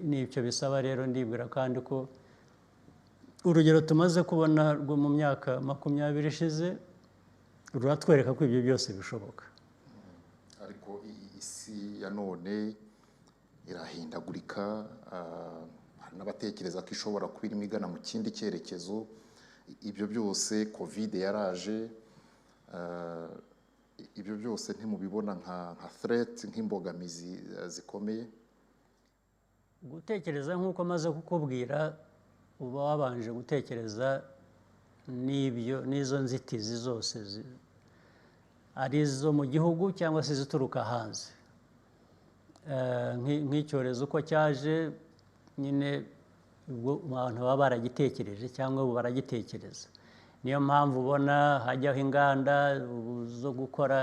N'ibyo bisaba rero. Ndibwira kandi ko urugero tumaze kubona rwo mu myaka 20 ishize ruratwereka ko ibyo byose bishoboka. Ariko isi ya none irahindagurika, hari n'abatekereza ko ishobora kuba irimo igana mu kindi cyerekezo. Ibyo byose covid yaraje, ibyo byose ntimubibona nka threat, nk'imbogamizi zikomeye? Gutekereza nk'uko maze kukubwira, uba wabanje gutekereza n'izo nzitizi zose ari izo mu gihugu cyangwa se zituruka hanze. Nk'icyorezo uko cyaje, nyine abantu baba baragitekereje cyangwa ubu baragitekereza. Niyo mpamvu ubona hajyaho inganda zo gukora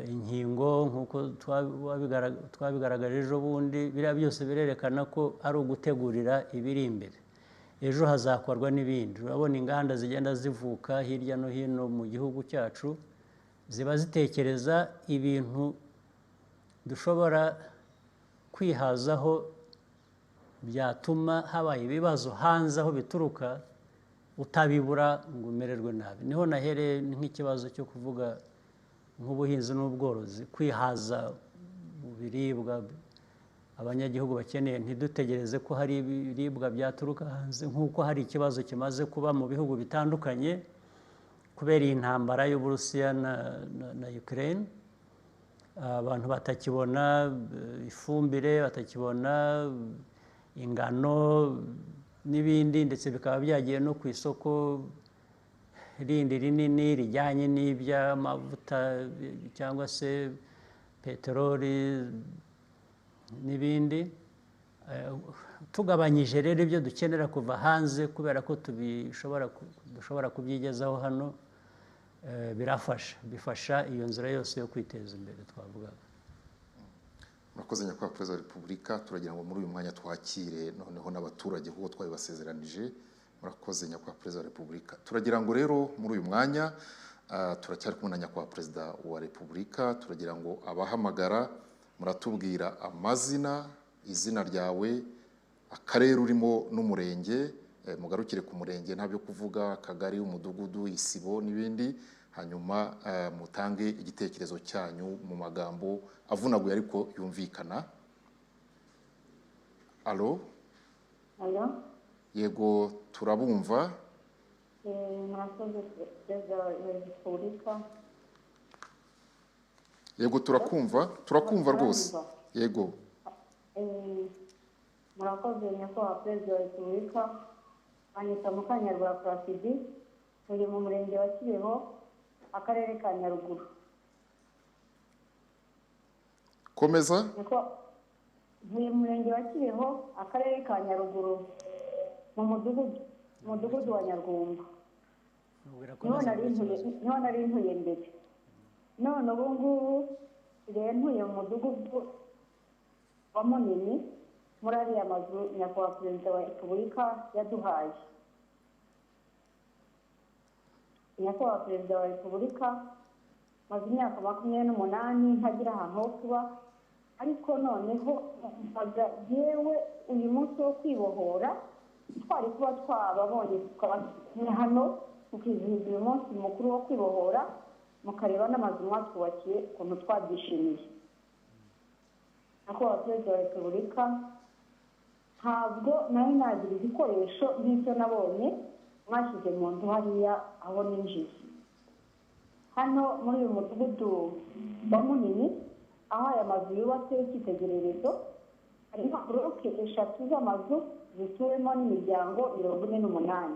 inkingo, nk'uko twabigaragaje ejo bundi. Biriya byose birerekana ko ari ugutegurira ibiri imbere. Ejo hazakorwa n'ibindi. Urabona inganda zigenda zivuka hirya no hino mu gihugu cyacu, ziba zitekereza ibintu dushobora kwihazaho byatuma habaye ibibazo hanze aho bituruka utabibura ngo umererwe nabi. Niho nahereye nk'ikibazo cyo kuvuga nk'ubuhinzi n'ubworozi, kwihaza mu biribwa abanyagihugu bakeneye. Ntidutegereze ko hari ibiribwa byaturuka hanze, nk'uko hari ikibazo kimaze kuba mu bihugu bitandukanye kubera iyi ntambara y'Uburusiya na Ukraine. Abantu batakibona ifumbire, batakibona ingano n'ibindi, ndetse bikaba byagiye no ku isoko rindi rinini rijyanye n'iby'amavuta cyangwa se peteroli n'ibindi. Tugabanyije rero ibyo dukenera kuva hanze kubera ko dushobora kubyigezaho hano, bifasha iyo nzira yose yo kwiteza imbere twavugaga. Murakoze nyakubahwa Perezida wa Repubulika. Turagira ngo muri uyu mwanya twakire noneho n'abaturage kuko twabibasezeranije. Murakoze nyakubahwa Perezida wa Repubulika. Turagira ngo rero muri uyu mwanya turacyari kumwe na nyakubahwa Perezida wa Repubulika. Turagira ngo abahamagara muratubwira amazina, izina ryawe, akarere urimo n'umurenge, mugarukire ku murenge ntabyo kuvuga, akagari, umudugudu, isibo n'ibindi, hanyuma mutange igitekerezo cyanyu mu magambo avunaguye ariko yumvikana. Alo? Alo? Yego, turabumva. Murakoze Perezida wa Repubulika. Yego, turakumva rwose. Yego. Murakoze nyakubahwa Perezida wa Repubulika. Anyita Mukanyarwa Placide, turi mu murenge wa Kibeho, akarere ka Nyaruguru. Komeza. Turi mu murenge wa Kibeho, akarere ka Nyaruguru, mu mudugudu wa Nyarwumba. Niho nari ntuye mbere. None ubu ngubu nsigaye ntuye mu mudugudu wa Munini, muri ariya mazu nyakubahwa Perezida wa Repubulika yaduhaye. Nyakubahwa Perezida wa Repubulika, maze imyaka 28 ntagira ahantu ho kuba, ariko noneho mpaga yewe uyu munsi wo kwibohora twari kuba twababonye tukaba hano tukizihiza uyu munsi mukuru wo kwibohora, mukareba n'amazu mwatwubakiye ukuntu twabyishimiye. Nyakubahwa Perezida wa Repubulika, ntabwo nari nagira igikoresho nk'icyo nabonye mwashyize mu nzu hariya aho ninjiye. Hano muri uyu mudugudu wa Munini, aho aya mazu yubatse y'icyitegererezo, harimo buroke 3 z'amazu zituwemo n'imiryango 48.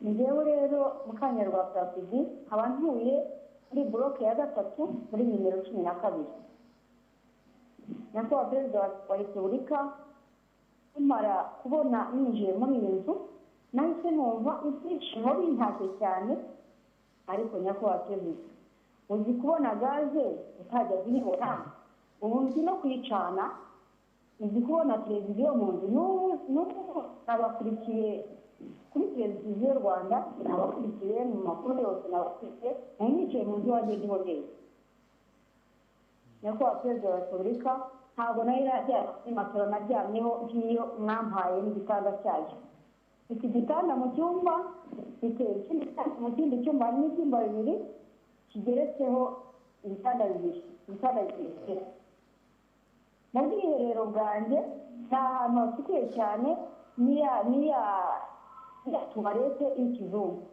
Njyewe rero Mukanyarwa Placide nkaba ntuye muri buroke ya 3 muri nimero 12. Nyakubahwa Perezida wa Repubulika, kumara kubona ninjiye muri iyi nzu nahise numva ibyishimo bintashye cyane, ariko nyakubahwa Perezida, uzi kubona gaze utajya zibona, ubu nzi no kuyicana, uzi kubona televiziyo mu nzu, n'ubu nabakurikiye kuri televiziyo y'u Rwanda, nabakurikiye mu makuru yose, nabakurikiye nicaye mu nzu wanjye ndiho neza. Nyakubahwa Perezida wa Repubulika, ntabwo nari naryamye kuri matera naryamyeho nk'iyo mwampaye n'igitanda cyayo. Iki gitanda mu cyumba, mu kindi cyumba harimo ibyumba 2 kigeretseho ibitanda 2. Mu bwiherero bwanjye nta hantu hasukuye cyane, niya tuwarete y'ikizungu.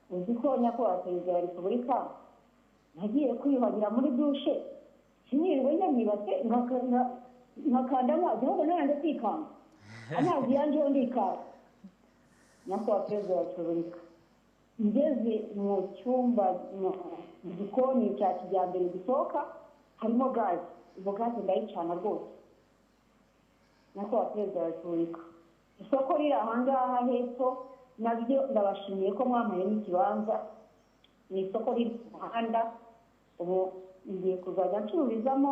Uzi ko nyakubahwa Perezida wa Repubulika, nagiye kwiyuhagira muri dushe, sinirwe nyamwibase nkakanda amazi, ahubwo nanjye kwikanga amazi yanjyeho ndikanga. Nyakubahwa Perezida wa Repubulika, ngeze mu cyumba mu gikoni cya kijyambere gisohoka, harimo gaze, ubwo gaze ndayicana rwose. Nyakubahwa Perezida wa Repubulika, isoko riri ahangaha hepfo nabyo ndabashimiye ko mwampaye n'ikibanza, ni isoko riri ku muhanda, ubu ngiye kuzajya ncururizamo.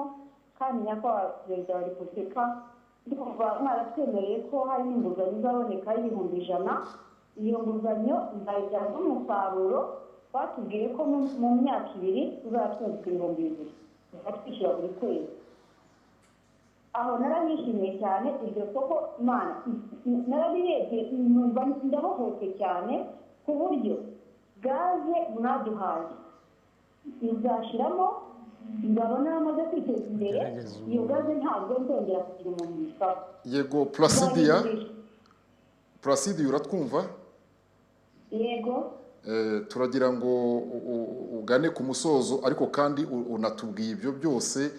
Kandi nyakubahwa Perezida wa Repubulika, ndumva mwaratwemereye ko hari inguzanyo izaboneka y'100,000. Iyo nguzanyo nzayibyaza umusaruro, batubwiye ko mu myaka 2 tuzatwunguka 2,000 twishyura buri kwezi. Aho narabishimiye cyane, iryo soko Imana narabirebye numva ndabohotse cyane, ku buryo gaze mwaduhaye izashiramo, ngabona amaze kwiteza imbere, iyo gaze ntabwo nzongera kugira umuntu yisaba. Yego, Placide uratwumva? Yego. Turagira ngo ugane ku musozo, ariko kandi unatubwiye ibyo byose.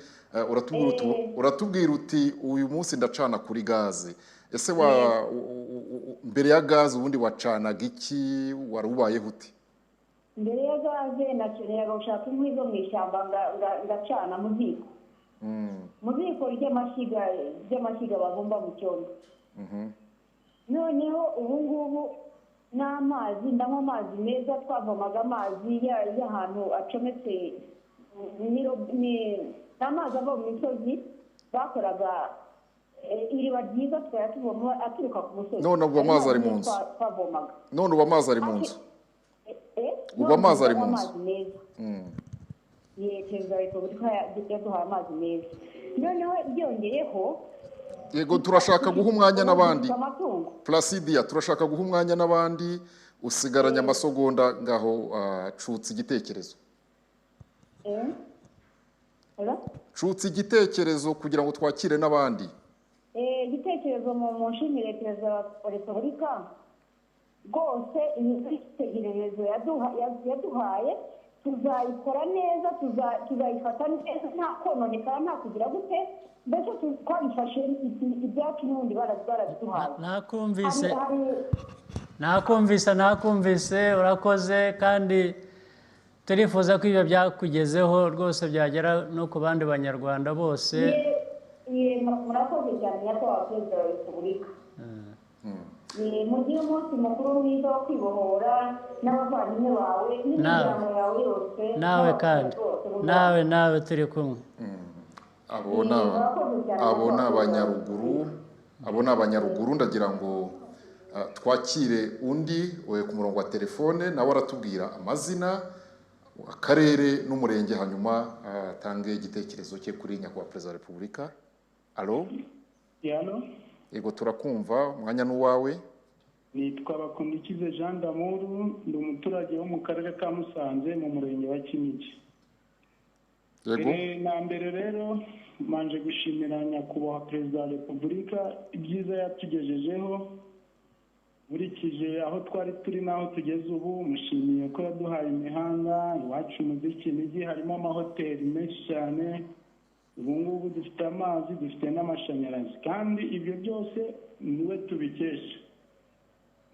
Uratubwira uti uyu munsi ndacana kuri gaze. Ese mbere ya gaze ubundi wacanaga iki, wari ubayeho uti? Mbere ya gaze nakeneraga gushaka inkwi zo mu ishyamba ngacana mu ziko. Mu ziko ry'amashyiga babumba mu cyondo. Noneho ubu ngubu n'amazi, ndanywa amazi meza, twavomaga amazi y'ahantu acometse, n'amazi ava mu misozi, bakoraga iriba ryiza tukajya tuvoma aturuka ku musozi. None ubu amazi ari mu nzu? None ubu amazi ari mu nzu? Ubu amazi ari mu nzu? perezida wa repubulika yaduhaye amazi meza noneho byongeyeho yego turashaka guha umwanya n'abandi Placidia turashaka guha umwanya n'abandi usigaranye amasegonda ngaho cutse igitekerezo cutse igitekerezo kugira ngo twakire n'abandi igitekerezo mu nshimire perezida wa repubulika rwose ibitekerezo yaduhaye tuzayikora neza tuzayifata neza nta kononekara nta kugira gute mbese twabifashe ibyacu n'ubundi baraduhaye nakumvise urakoze kandi turifuza ko ibyo byakugezeho rwose byagera no ku bandi banyarwanda bose murakoze cyane nyakubahwa perezida wa repubulika mugire umunsi mukuru mwiza wo kwibohora n'abavandimwe bawe n'imiryango yawe yose nawe kandi nawe turi kumwe abo ni abanyaruguru ndagira ngo twakire undi we ku murongo wa telefone nawe aratubwira amazina akarere n'umurenge hanyuma atange igitekerezo cye kuri nyakubahwa perezida wa repubulika. Alo yego turakumva umwanya n'uwawe. Nitwa Bakundikize Jean d'Amour ndi umuturage wo mu karere ka Musanze mu murenge wa Kinigi. Yego na mbere rero manje gushimira nyakubahwa perezida wa repubulika ibyiza yatugejejeho burikije aho twari turi naho tugeze ubu mushimiye ko yaduhaye imihanda iwacu mu Kinigi harimo amahoteli menshi cyane ubu ngubu dufite amazi dufite n'amashanyarazi kandi ibyo byose niwe tubikesha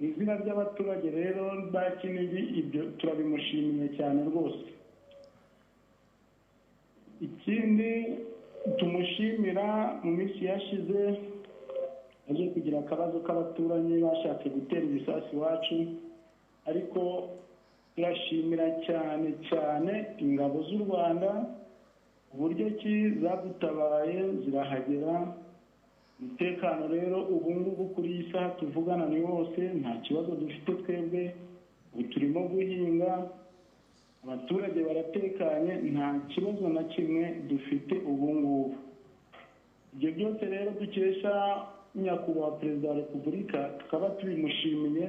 izina ry'abaturage rero ba Kinigi ibyo turabimushimiye cyane rwose. Ikindi tumushimira mu minsi yashize aje kugira akabazo k'abaturanyi bashatse gutera ibisasu iwacu ariko turashimira cyane ingabo z'u Rwanda uburyo ki zadutabaye zirahagera umutekano rero ubu ngubu kuri iyi saha tuvugana ni wose nta kibazo dufite twebwe ubu turimo guhinga abaturage baratekanye nta kibazo na kimwe dufite ubu ngubu. Ibyo byose rero dukesha nyakubahwa perezida wa repubulika tukaba tubimushimiye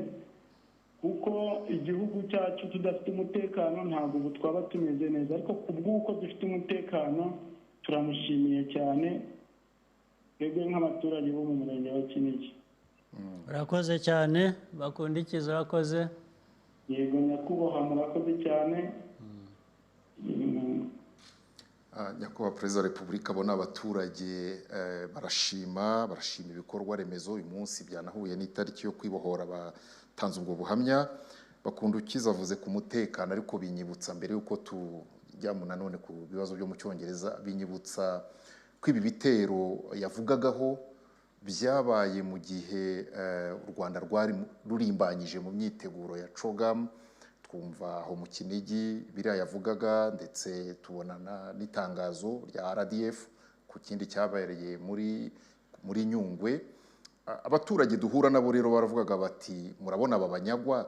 kuko igihugu cyacu tudafite umutekano ntabwo ubu twaba tumeze neza ariko kubw'uko dufite umutekano turamushimiye cyane twebwe nk'abaturage bo mu murenge wa Kinigi. urakoze cyane Bakundikiza urakoze. Yego nyakubahwa murakoze cyane. nyakubahwa perezida wa repubulika abona abaturage barashima ibikorwa remezo uyu munsi byanahuye n'itariki yo kwibohora batanze ubwo buhamya. Bakundikiza avuze ku mutekano ariko binyibutsa mbere yuko tujya nanone ku bibazo byo mu Cyongereza binyibutsa ko ibi bitero yavugagaho byabaye mu gihe u Rwanda rwari rurimbanyije mu myiteguro ya CHOGM twumva aho mu Kinigi biriya yavugaga ndetse tubonana n'itangazo rya RDF ku kindi cyabereye muri Nyungwe. Abaturage duhura nabo rero baravugaga bati murabona aba banyagwa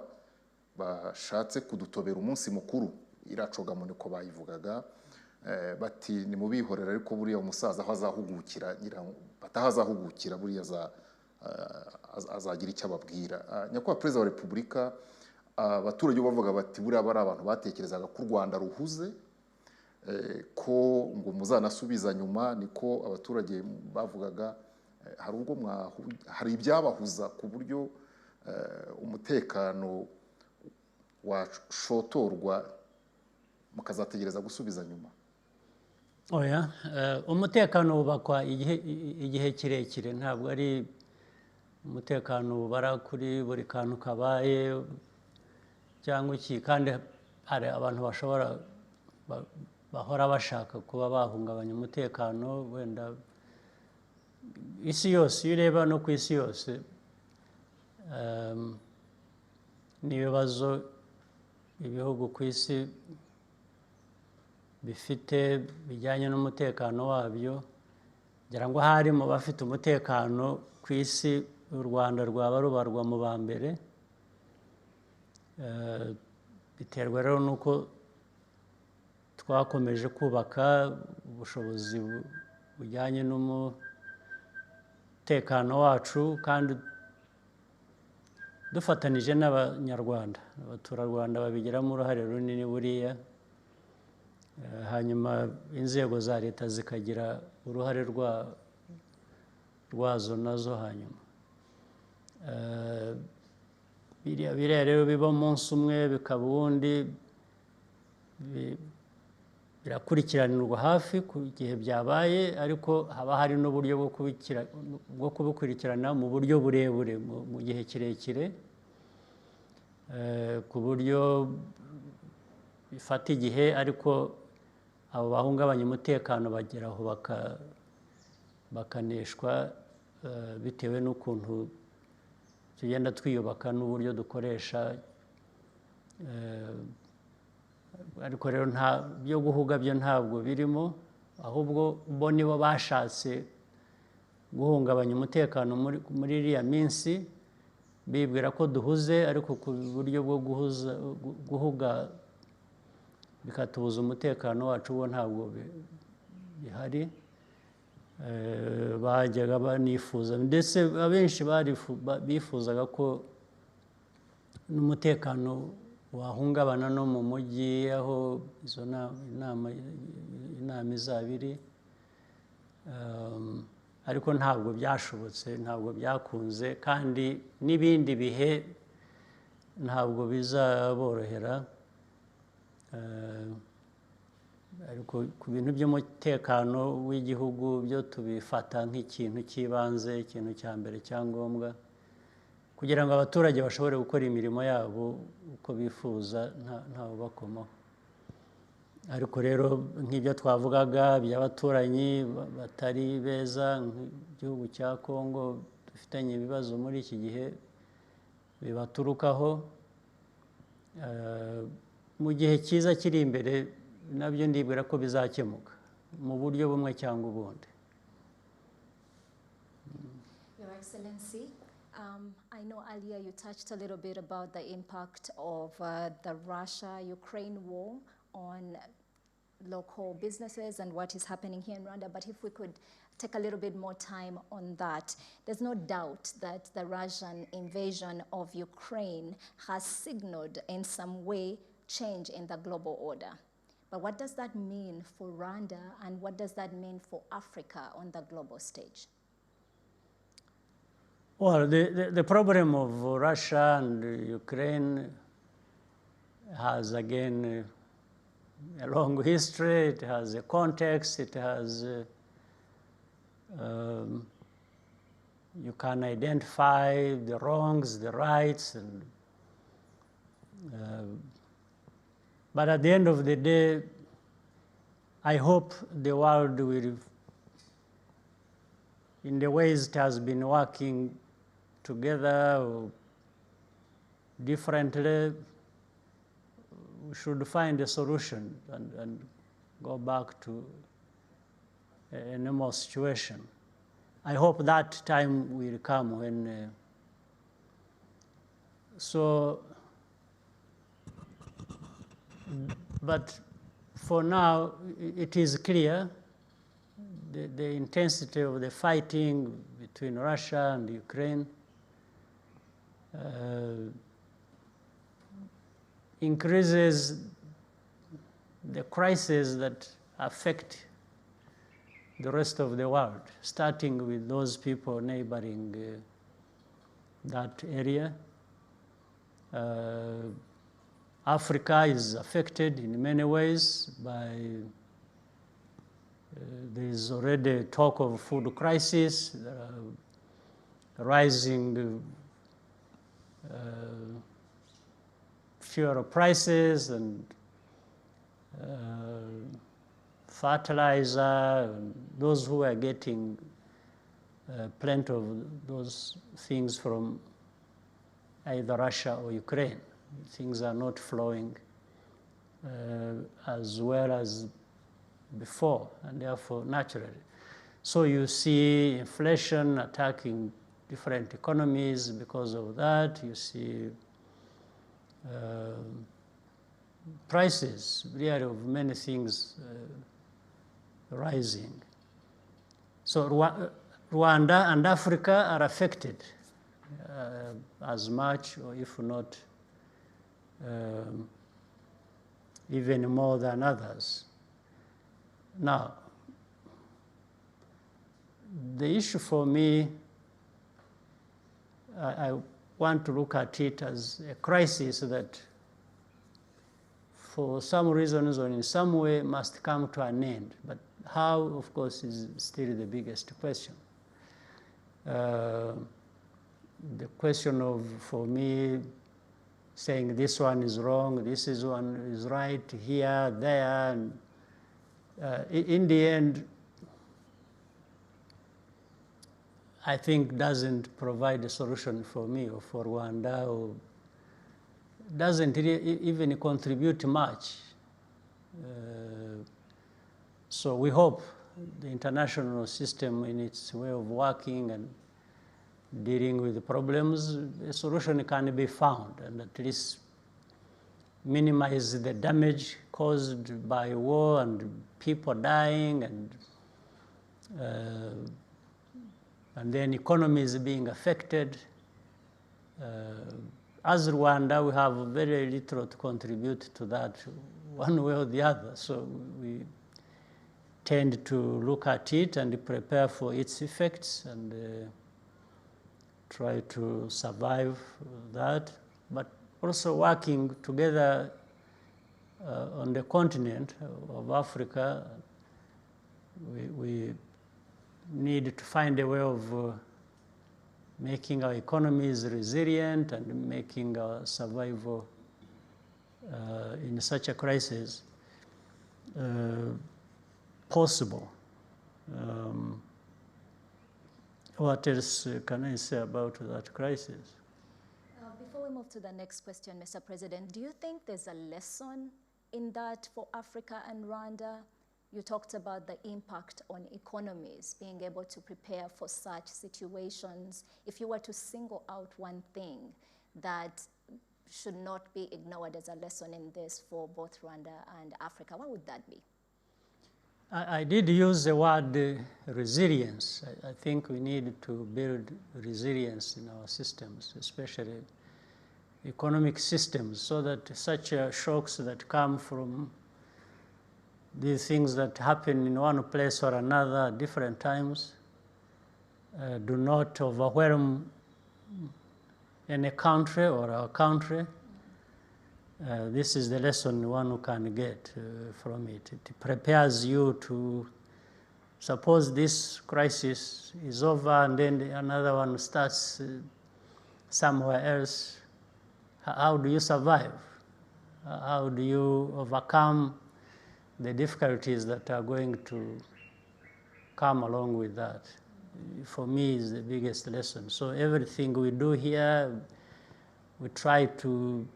bashatse kudutobera umunsi mukuru iriya CHOGM niko bayivugaga bati ni mubihorera ariko buriya umusaza aho azahugukira buriya azagira icyo ababwira. Nyakubahwa perezida wa repubulika abaturage bavuga bati buriya bari abantu batekerezaga ko u Rwanda ruhuze ko ngo muzanasubiza nyuma niko abaturage bavugaga hari ibyabahuza ku buryo umutekano washotorwa mukazategereza gusubiza nyuma. Oya umutekano wubakwa igihe kirekire ntabwo ari umutekano ubara kuri buri kantu kabaye cyangwa iki kandi hari abantu bahora bashaka kuba bahungabanya umutekano wenda isi yose iyo ureba no ku isi yose n'ibibazo ibihugu ku isi bifite bijyanye n'umutekano wabyo ngira ngo hari mu bafite umutekano ku isi u Rwanda rwaba rubarwa mu ba mbere biterwa rero nuko twakomeje kubaka ubushobozi bujyanye n'umutekano wacu kandi dufatanije n'abanyarwanda abaturarwanda babigiramo uruhare runini buriya hanyuma inzego za leta zikagira uruhare rwazo nazo hanyuma biriya rero biba umunsi umwe bikaba uwundi birakurikiranirwa hafi ku gihe byabaye ariko haba hari n'uburyo bwo kubikurikirana mu buryo burebure mu gihe kirekire ku buryo bifata igihe ariko abo bahungabanya umutekano bageraho bakaneshwa bitewe n'ukuntu tugenda twiyubaka n'uburyo dukoresha ariko rero nta byo guhuga byo ntabwo birimo ahubwo bo nibo bashatse guhungabanya umutekano muri iriya minsi bibwira ko duhuze ariko ku buryo bwo guhuga bikatubuza umutekano wacu wo ntabwo bihari bajyaga banifuza ndetse abenshi bifuzaga ko n'umutekano wahungabana no mu mujyi aho izo inama izaba iri ariko ntabwo byashobotse ntabwo byakunze kandi n'ibindi bihe ntabwo bizaborohera ariko ku bintu by'umutekano w'igihugu byo tubifata nk'ikintu cy'ibanze ikintu cya mbere cya ngombwa kugira ngo abaturage bashobore gukora imirimo yabo uko bifuza ntawe bakomaho ariko rero nk'ibyo twavugaga by'abaturanyi batari beza nk'igihugu cya Congo dufitanye ibibazo muri iki gihe bibaturukaho mu gihe cyiza kiri imbere nabyo ndibwira ko bizakemuka mu buryo bumwe cyangwa ubundi. Your Excellency, I know earlier you touched a little bit about the impact of the Russia-Ukraine war on local businesses and what is happening here in Rwanda, but if we could take a little bit more time on that. There's no doubt that the Russian invasion of Ukraine has signaled in some way change in the global order. But what does that mean for Rwanda and what does that mean for Africa on the global stage? Well, the problem of Russia and Ukraine has, again, a long history. It has a context. It has, you can identify the wrongs, the rights, and, but at the end of the day, I hope the world will, in the ways it has been working together or differently, we should find a solution and go back to a normal situation. I hope that time will come when, but for now, it is clear the intensity of the fighting between Russia and Ukraine increases the crises that affect the rest of the world, starting with those people neighboring that area. Africa is affected in many ways by, there is already talk of food crisis, rising fuel prices and fertilizer, and those who are getting plenty of those things from either Russia or Ukraine. Things are not flowing as well as before, and therefore naturally. So you see inflation attacking different economies because of that. You see prices, really, of many things rising. So Rwanda and Africa are affected as much, or if not even more than others. Now, the issue for me, I want to look at it as a crisis that for some reasons or in some way must come to an end. But how, of course, is still the biggest question. The question of, for me, saying this one is wrong, this one is right, here, there, and in the end, I think doesn't provide a solution for me or for Rwanda, or doesn't even contribute much. So we hope the international system in its way of working and dealing with the problems, a solution can be found, and at least minimize the damage caused by war and people dying, and then economies being affected. As Rwanda, we have very little to contribute to that one way or the other. So we tend to look at it and prepare for its effects and try to survive that, but also working together on the continent of Africa. We need to find a way of making our economies resilient and making our survival in such a crisis possible. What else can I say about that crisis? Before we move to the next question, Mr. President, do you think there's a lesson in that for Africa and Rwanda? You talked about the impact on economies, being able to prepare for such situations. If you were to single out one thing that should not be ignored as a lesson in this for both Rwanda and Africa, what would that be? I did use the word resilience. I think we need to build resilience in our systems, especially economic systems, so that such shocks that come from these things that happen in one place or another at different times do not overwhelm any country or our country. This is the lesson one can get from it. It prepares you to, suppose this crisis is over and then another one starts somewhere else. How do you survive? How do you overcome the difficulties that are going to come along with that? For me, is the biggest lesson. So everything we do here, we try to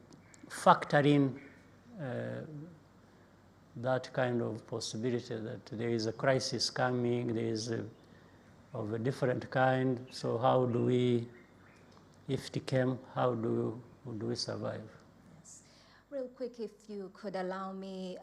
factor in that kind of possibility that there is a crisis coming, there is of a different kind. So how do we, if it came, how do we survive? Real quick, if you could allow me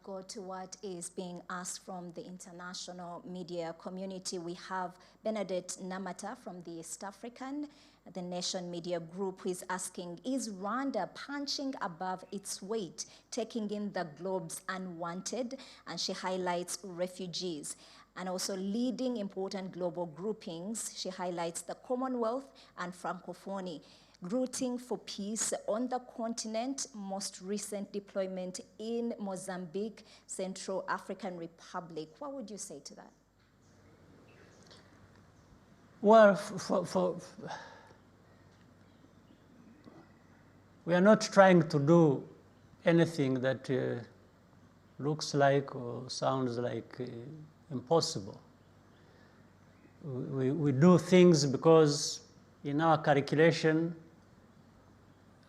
go to what is being asked from the international media community. We have Benedict Namata from the East African, the Nation Media Group, who is asking, is Rwanda punching above its weight, taking in the globe's unwanted? And she highlights refugees. And also leading important global groupings, she highlights the Commonwealth and Francophonie, rooting for peace on the continent, most recent deployment in Mozambique, Central African Republic. What would you say to that? Well, we are not trying to do anything that looks like or sounds like impossible. We do things because in our calculation,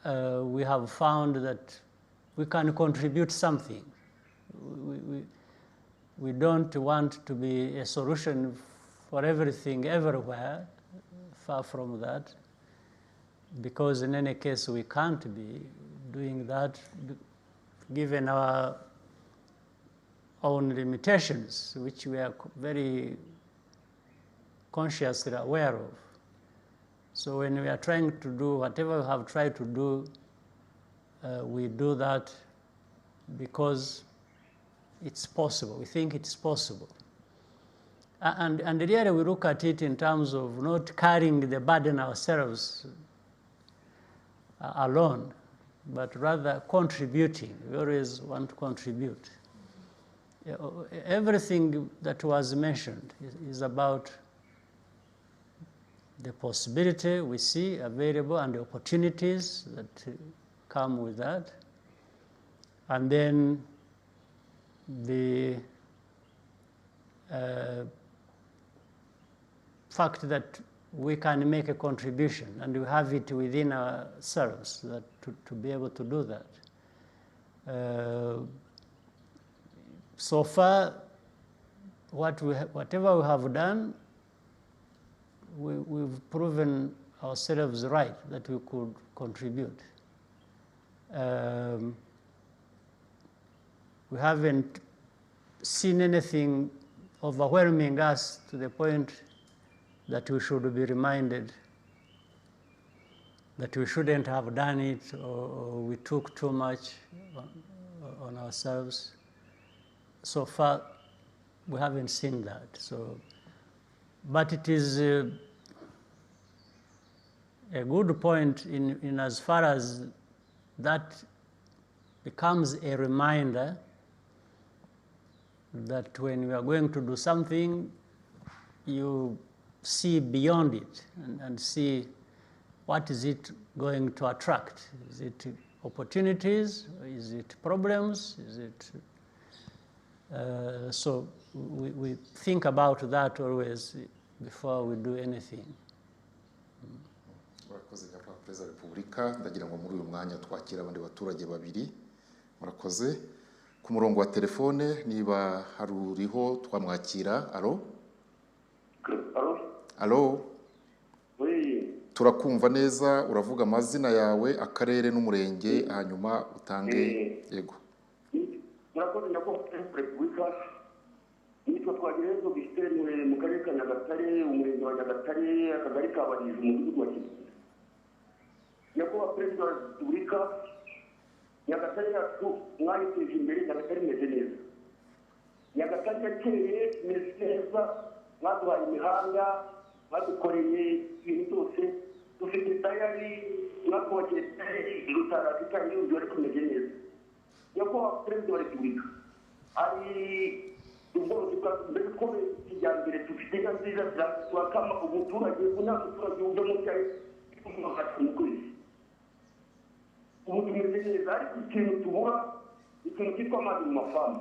we have found that we can contribute something. We don't want to be a solution for everything everywhere, far from that, because in any case we can't be doing that. given our own limitations, which we are very consciously aware of. So when we are trying to do whatever we have tried to do, we do that because it's possible. We think it's possible. And really we look at it in terms of not carrying the burden ourselves alone, but rather contributing. We always want to contribute. Everything that was mentioned is about the possibility we see available and the opportunities that come with that. And then the fact that we can make a contribution and we have it within ourselves that to be able to do that. So far, whatever we have done, we've proven ourselves right that we could contribute. We haven't seen anything overwhelming us to the point that we should be reminded that we shouldn't have done it, or we took too much on ourselves. So far, we haven't seen that. So, but it is a good point in as far as that becomes a reminder that when you are going to do something, you see beyond it and see what is it going to attract. Is it opportunities? Is it problems? Is it... so we think about that always before we do anything. Murakoze nyakubahwa Perezida wa Repubulika, ndagira ngo muri uyu mwanya twakira abandi baturage babiri. Murakoze. Ku murongo wa telefone niba hari uriho twamwakira. Alo? Alo? Turakumva neza, uravuga amazina yawe, akarere n'umurenge, hanyuma utange yego. Murakoze nyakubahwa Perezida wa Repubulika, nitwa Twagirayezu Gisiteni mu karere ka Nyagatare, umurenge wa Nyagatare, akagari ka Barizi, umudugudu wa Kigali. Nyakubahwa Perezida wa Repubulika, Nyagatare yacu mwayiteje imbere, Nyagatare imeze neza. Nyagatare yakeye imeze neza, mwaduhaye imihanda, mwadukoreye ibintu byose, dufite tayari, mwatwubakiye tayari, Rutara zitanga y'uburyo ariko imeze neza. Nyakubahwa Perezida wa Repubulika, hari ubworozi bwa mbere tworoye kijyambere, dufite inka nziza zirakama umuturage, umuturage uje mu cyayi mu kwezi. Ubu tumeze neza, ariko ikintu tubura, ikintu cyitwa amazi mu mafamu.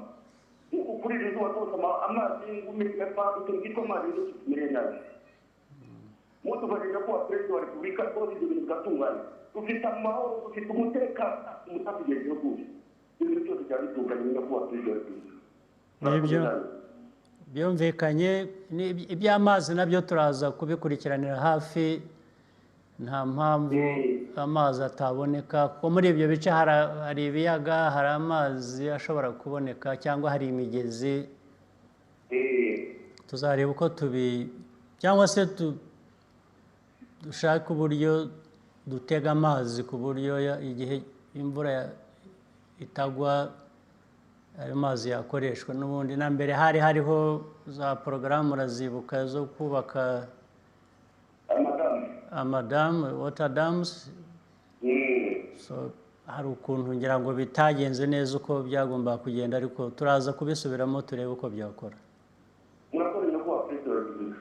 Kuri iri zuba rwose amazi ikintu cyitwa amazi rero tumereye nabi. Mutufashe nyakubahwa Perezida wa Repubulika, rwose ibyo bintu bigatungana. Dufite amahoro, dufite umutekano, umutategereje rwose. Ibintu byose byaba bitunganye nyakubahwa Perezida wa Repubulika. Nibyo byumvikanye, iby'amazi nabyo turaza kubikurikiranira hafi, nta mpamvu amazi ataboneka, kuko muri ibyo bice hari ibiyaga, hari amazi ashobora kuboneka, cyangwa hari imigezi. Tuzareba uko cyangwa se dushaka uburyo dutega amazi ku buryo igihe imvura itagwa ayo mazi yakoreshwa. N'ubundi na mbere hariho za porogaramu urazibuka zo kubaka amadamu, water dams. So hari ukuntu ngira ngo bitagenze neza uko byagomba kugenda, ariko turaza kubisubiramo turebe uko byakora. Murakoze nyakubahwa Perezida wa Repubulika.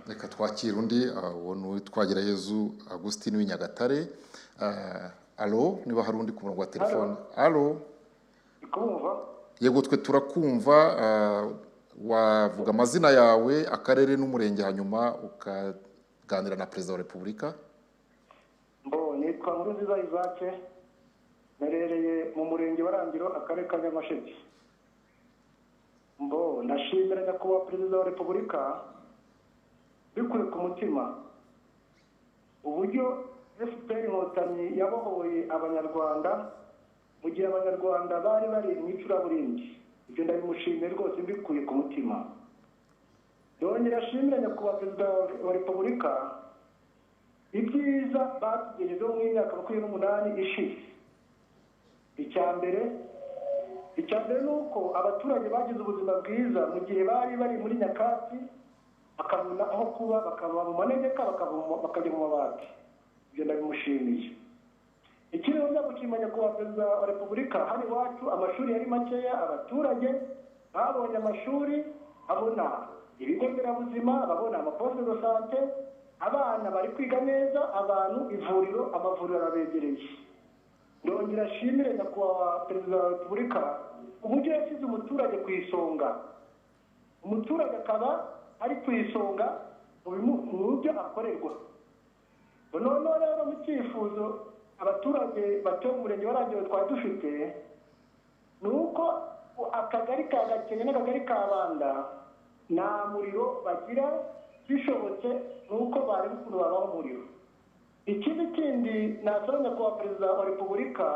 Reka twakira undi, uwo ni Twagirayezu Augustin w'Inyagatare. Alo, niba hari undi ku murongo wa telefone. Alo? Kumva? Yego, twe turakumva. Wavuga amazina yawe, akarere n'umurenge, hanyuma ukaganira na Perezida wa Repubulika. Nitwa Nkurunziza Isaac, merereye mu murenge wa Rangiro, akarere ka Nyamasheke. Ndashimira nyakubahwa Perezida wa Repubulika bikuye ku mutima uburyo FPR Inkotanyi yabohoye Abanyarwanda mu gihe abanyarwanda bari bari mu icuraburindi. Ibyo ndabimushimiye rwose mbikuye ku mutima. Ndongera ashimire nyakubahwa perezida wa repubulika ibyiza batugejejeho mu myaka 28 ishize. Icya mbere ni uko abaturage bagize ubuzima bwiza mu gihe bari bari muri nyakatsi, bakabona aho kuba, bakaba mu manegeka, bakajya mu mabati. Ibyo ndabimushimiye. Ikindi njya gushima nyakubahwa perezida wa repubulika, hano iwacu amashuri yari makeya, abaturage babonye amashuri, babona ibigo nderabuzima, babona amaposte de sante, abana bari kwiga neza, abantu amavuriro arabegereye. Ndongera ashimire nyakubahwa perezida wa repubulika uburyo yashyize umuturage ku isonga. Umuturage akaba ari ku isonga mu byo akorerwa. Noneho rero mu cyifuzo abaturage batuye mu murenge wa Rangiro twari dufite ni uko akagari ka Gakenke n'akagari ka Banda nta muriro bagira, bishobotse ni uko bari ukuntu babaho umuriro. Ikindi nasaba nyakubahwa perezida wa repubulika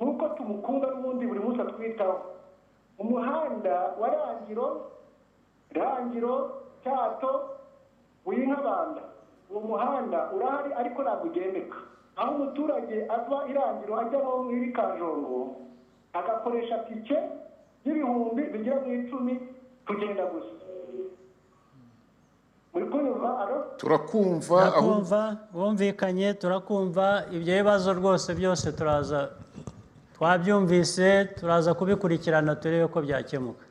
nk'uko tumukunda n'ubundi buri munsi atwitaho, umuhanda wa Rangiro Cyato Winkabanda, uwo muhanda urahari ariko ntabwo ugendeka. Aho umuturage ava Irangiro ajya no muri Kajongo agakoresha tike y'ibihumbi bigera mu 10 kugenda gusa. Muri kunyumva turakumva wumvikanye, turakumva. Ibyo bibazo rwose byose twabyumvise, turaza kubikurikirana turebe ko byakemuka.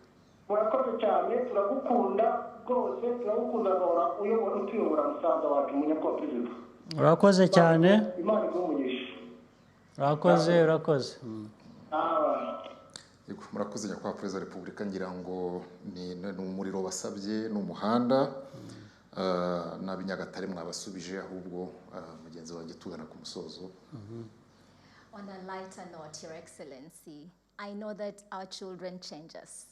Murakoze cyane, turagukunda rwose, turagukunda gahora utuyobora musaza wacu munyakubahwa perezida. Urakoze cyane. Imana igumugisha. Urakoze. Murakoze nyakubahwa perezida wa repubulika. Ngira ngo ni umuriro basabye n'umuhanda n'abinyagatare mwabasubije, ahubwo mugenzi wanjye tugana ku musozo. On a lighter note, Your Excellency, I know that our children change us.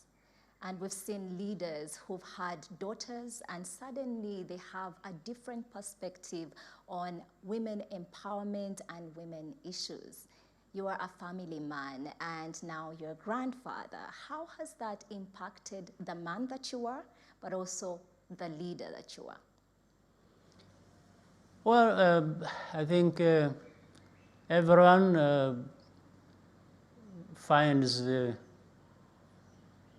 And we've seen leaders who've had daughters and suddenly they have a different perspective on women empowerment and women issues. You are a family man and now you're a grandfather. How has that impacted the man that you are, but also the leader that you are? Well, I think everyone finds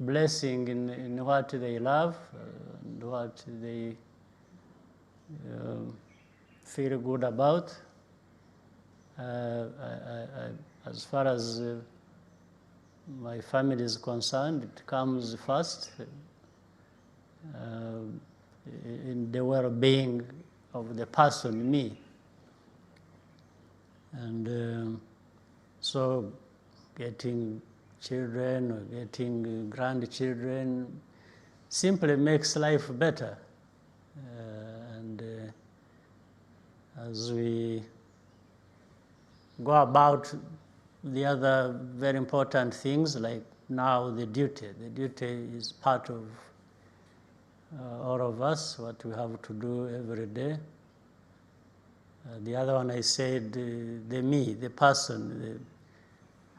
blessing in what they love and what they feel good about. As far as my family is concerned, it comes first in the well-being of the person, me. And so getting children or getting grandchildren simply makes life better. And as we go about the other very important things, like now the duty is part of all of us, what we have to do every day. The other one I said, the me, the person,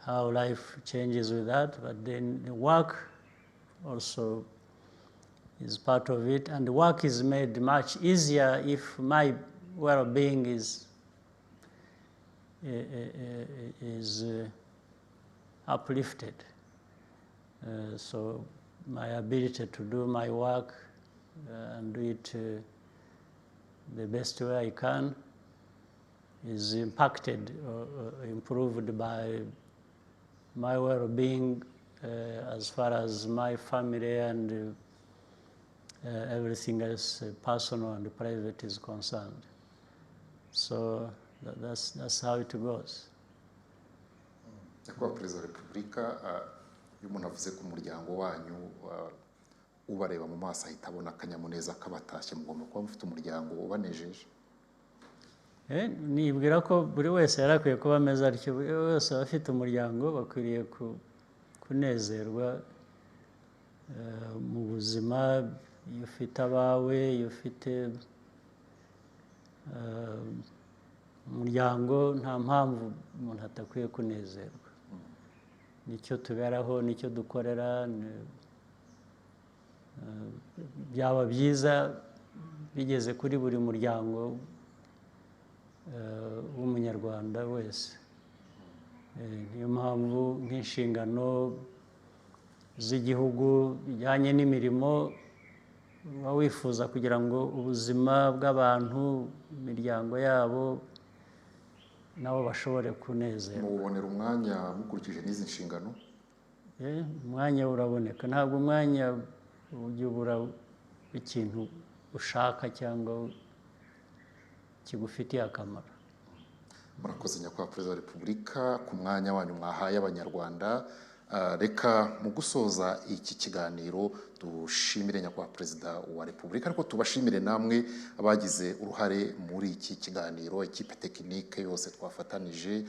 how life changes with that, but then the work also is part of it, and the work is made much easier if my well-being is uplifted. So my ability to do my work and do it the best way I can is impacted or improved by my well-being as far as my family and everything else personal and private is concerned. So that's how it goes. Nyakubahwa perezida wa repubulika, iyo umuntu avuze ku muryango wanyu ubareba mu maso ahita abona akanyamuneza kabatashye, mugomba kuba mufite umuryango ubanejeje. Nibwira ko buri wese yarakwiye kuba ameze atyo, buri wese afite umuryango bakwiriye kunezerwa mu buzima. Iyo ufite abawe, iyo ufite umuryango, nta mpamvu umuntu atakwiye kunezerwa. nicyo tuberaho, nicyo dukorera. Byaba byiza bigeze kuri buri muryango w'umunyarwanda wese. Niyo mpamvu nk'inshingano z'igihugu bijyanye n'imirimo uba wifuza kugira ngo ubuzima bw'abantu, imiryango yabo, nabo bashobore kunezerwa. mubonera umwanya mukurikije n'izi nshingano? Umwanya uraboneka, ntabwo umwanya ujya ubura ikintu ushaka cyangwa kigufitiye akamaro. Murakoze nyakubahwa Perezida wa Repubulika ku mwanya wanyu mwahaye Abanyarwanda. Reka mu gusoza iki kiganiro dushimire nyakubahwa Perezida wa Repubulika, ariko tubashimire namwe abagize uruhare muri iki kiganiro, ekipe tekinike yose twafatanije,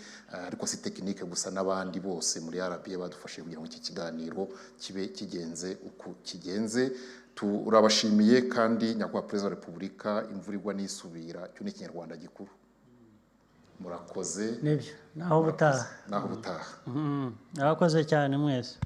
ariko si tekinike gusa, n'abandi bose muri RBA badufashije kugira ngo iki kiganiro kibe kigenze uko kigenze. Turabashimiye kandi nyakubahwa Perezida wa Repubulika, imvura igwa n'isubira, cyo ni Ikinyarwanda gikuru. Murakoze. Nibyo, naho ubutaha. Naho ubutaha. Murakoze cyane mwese.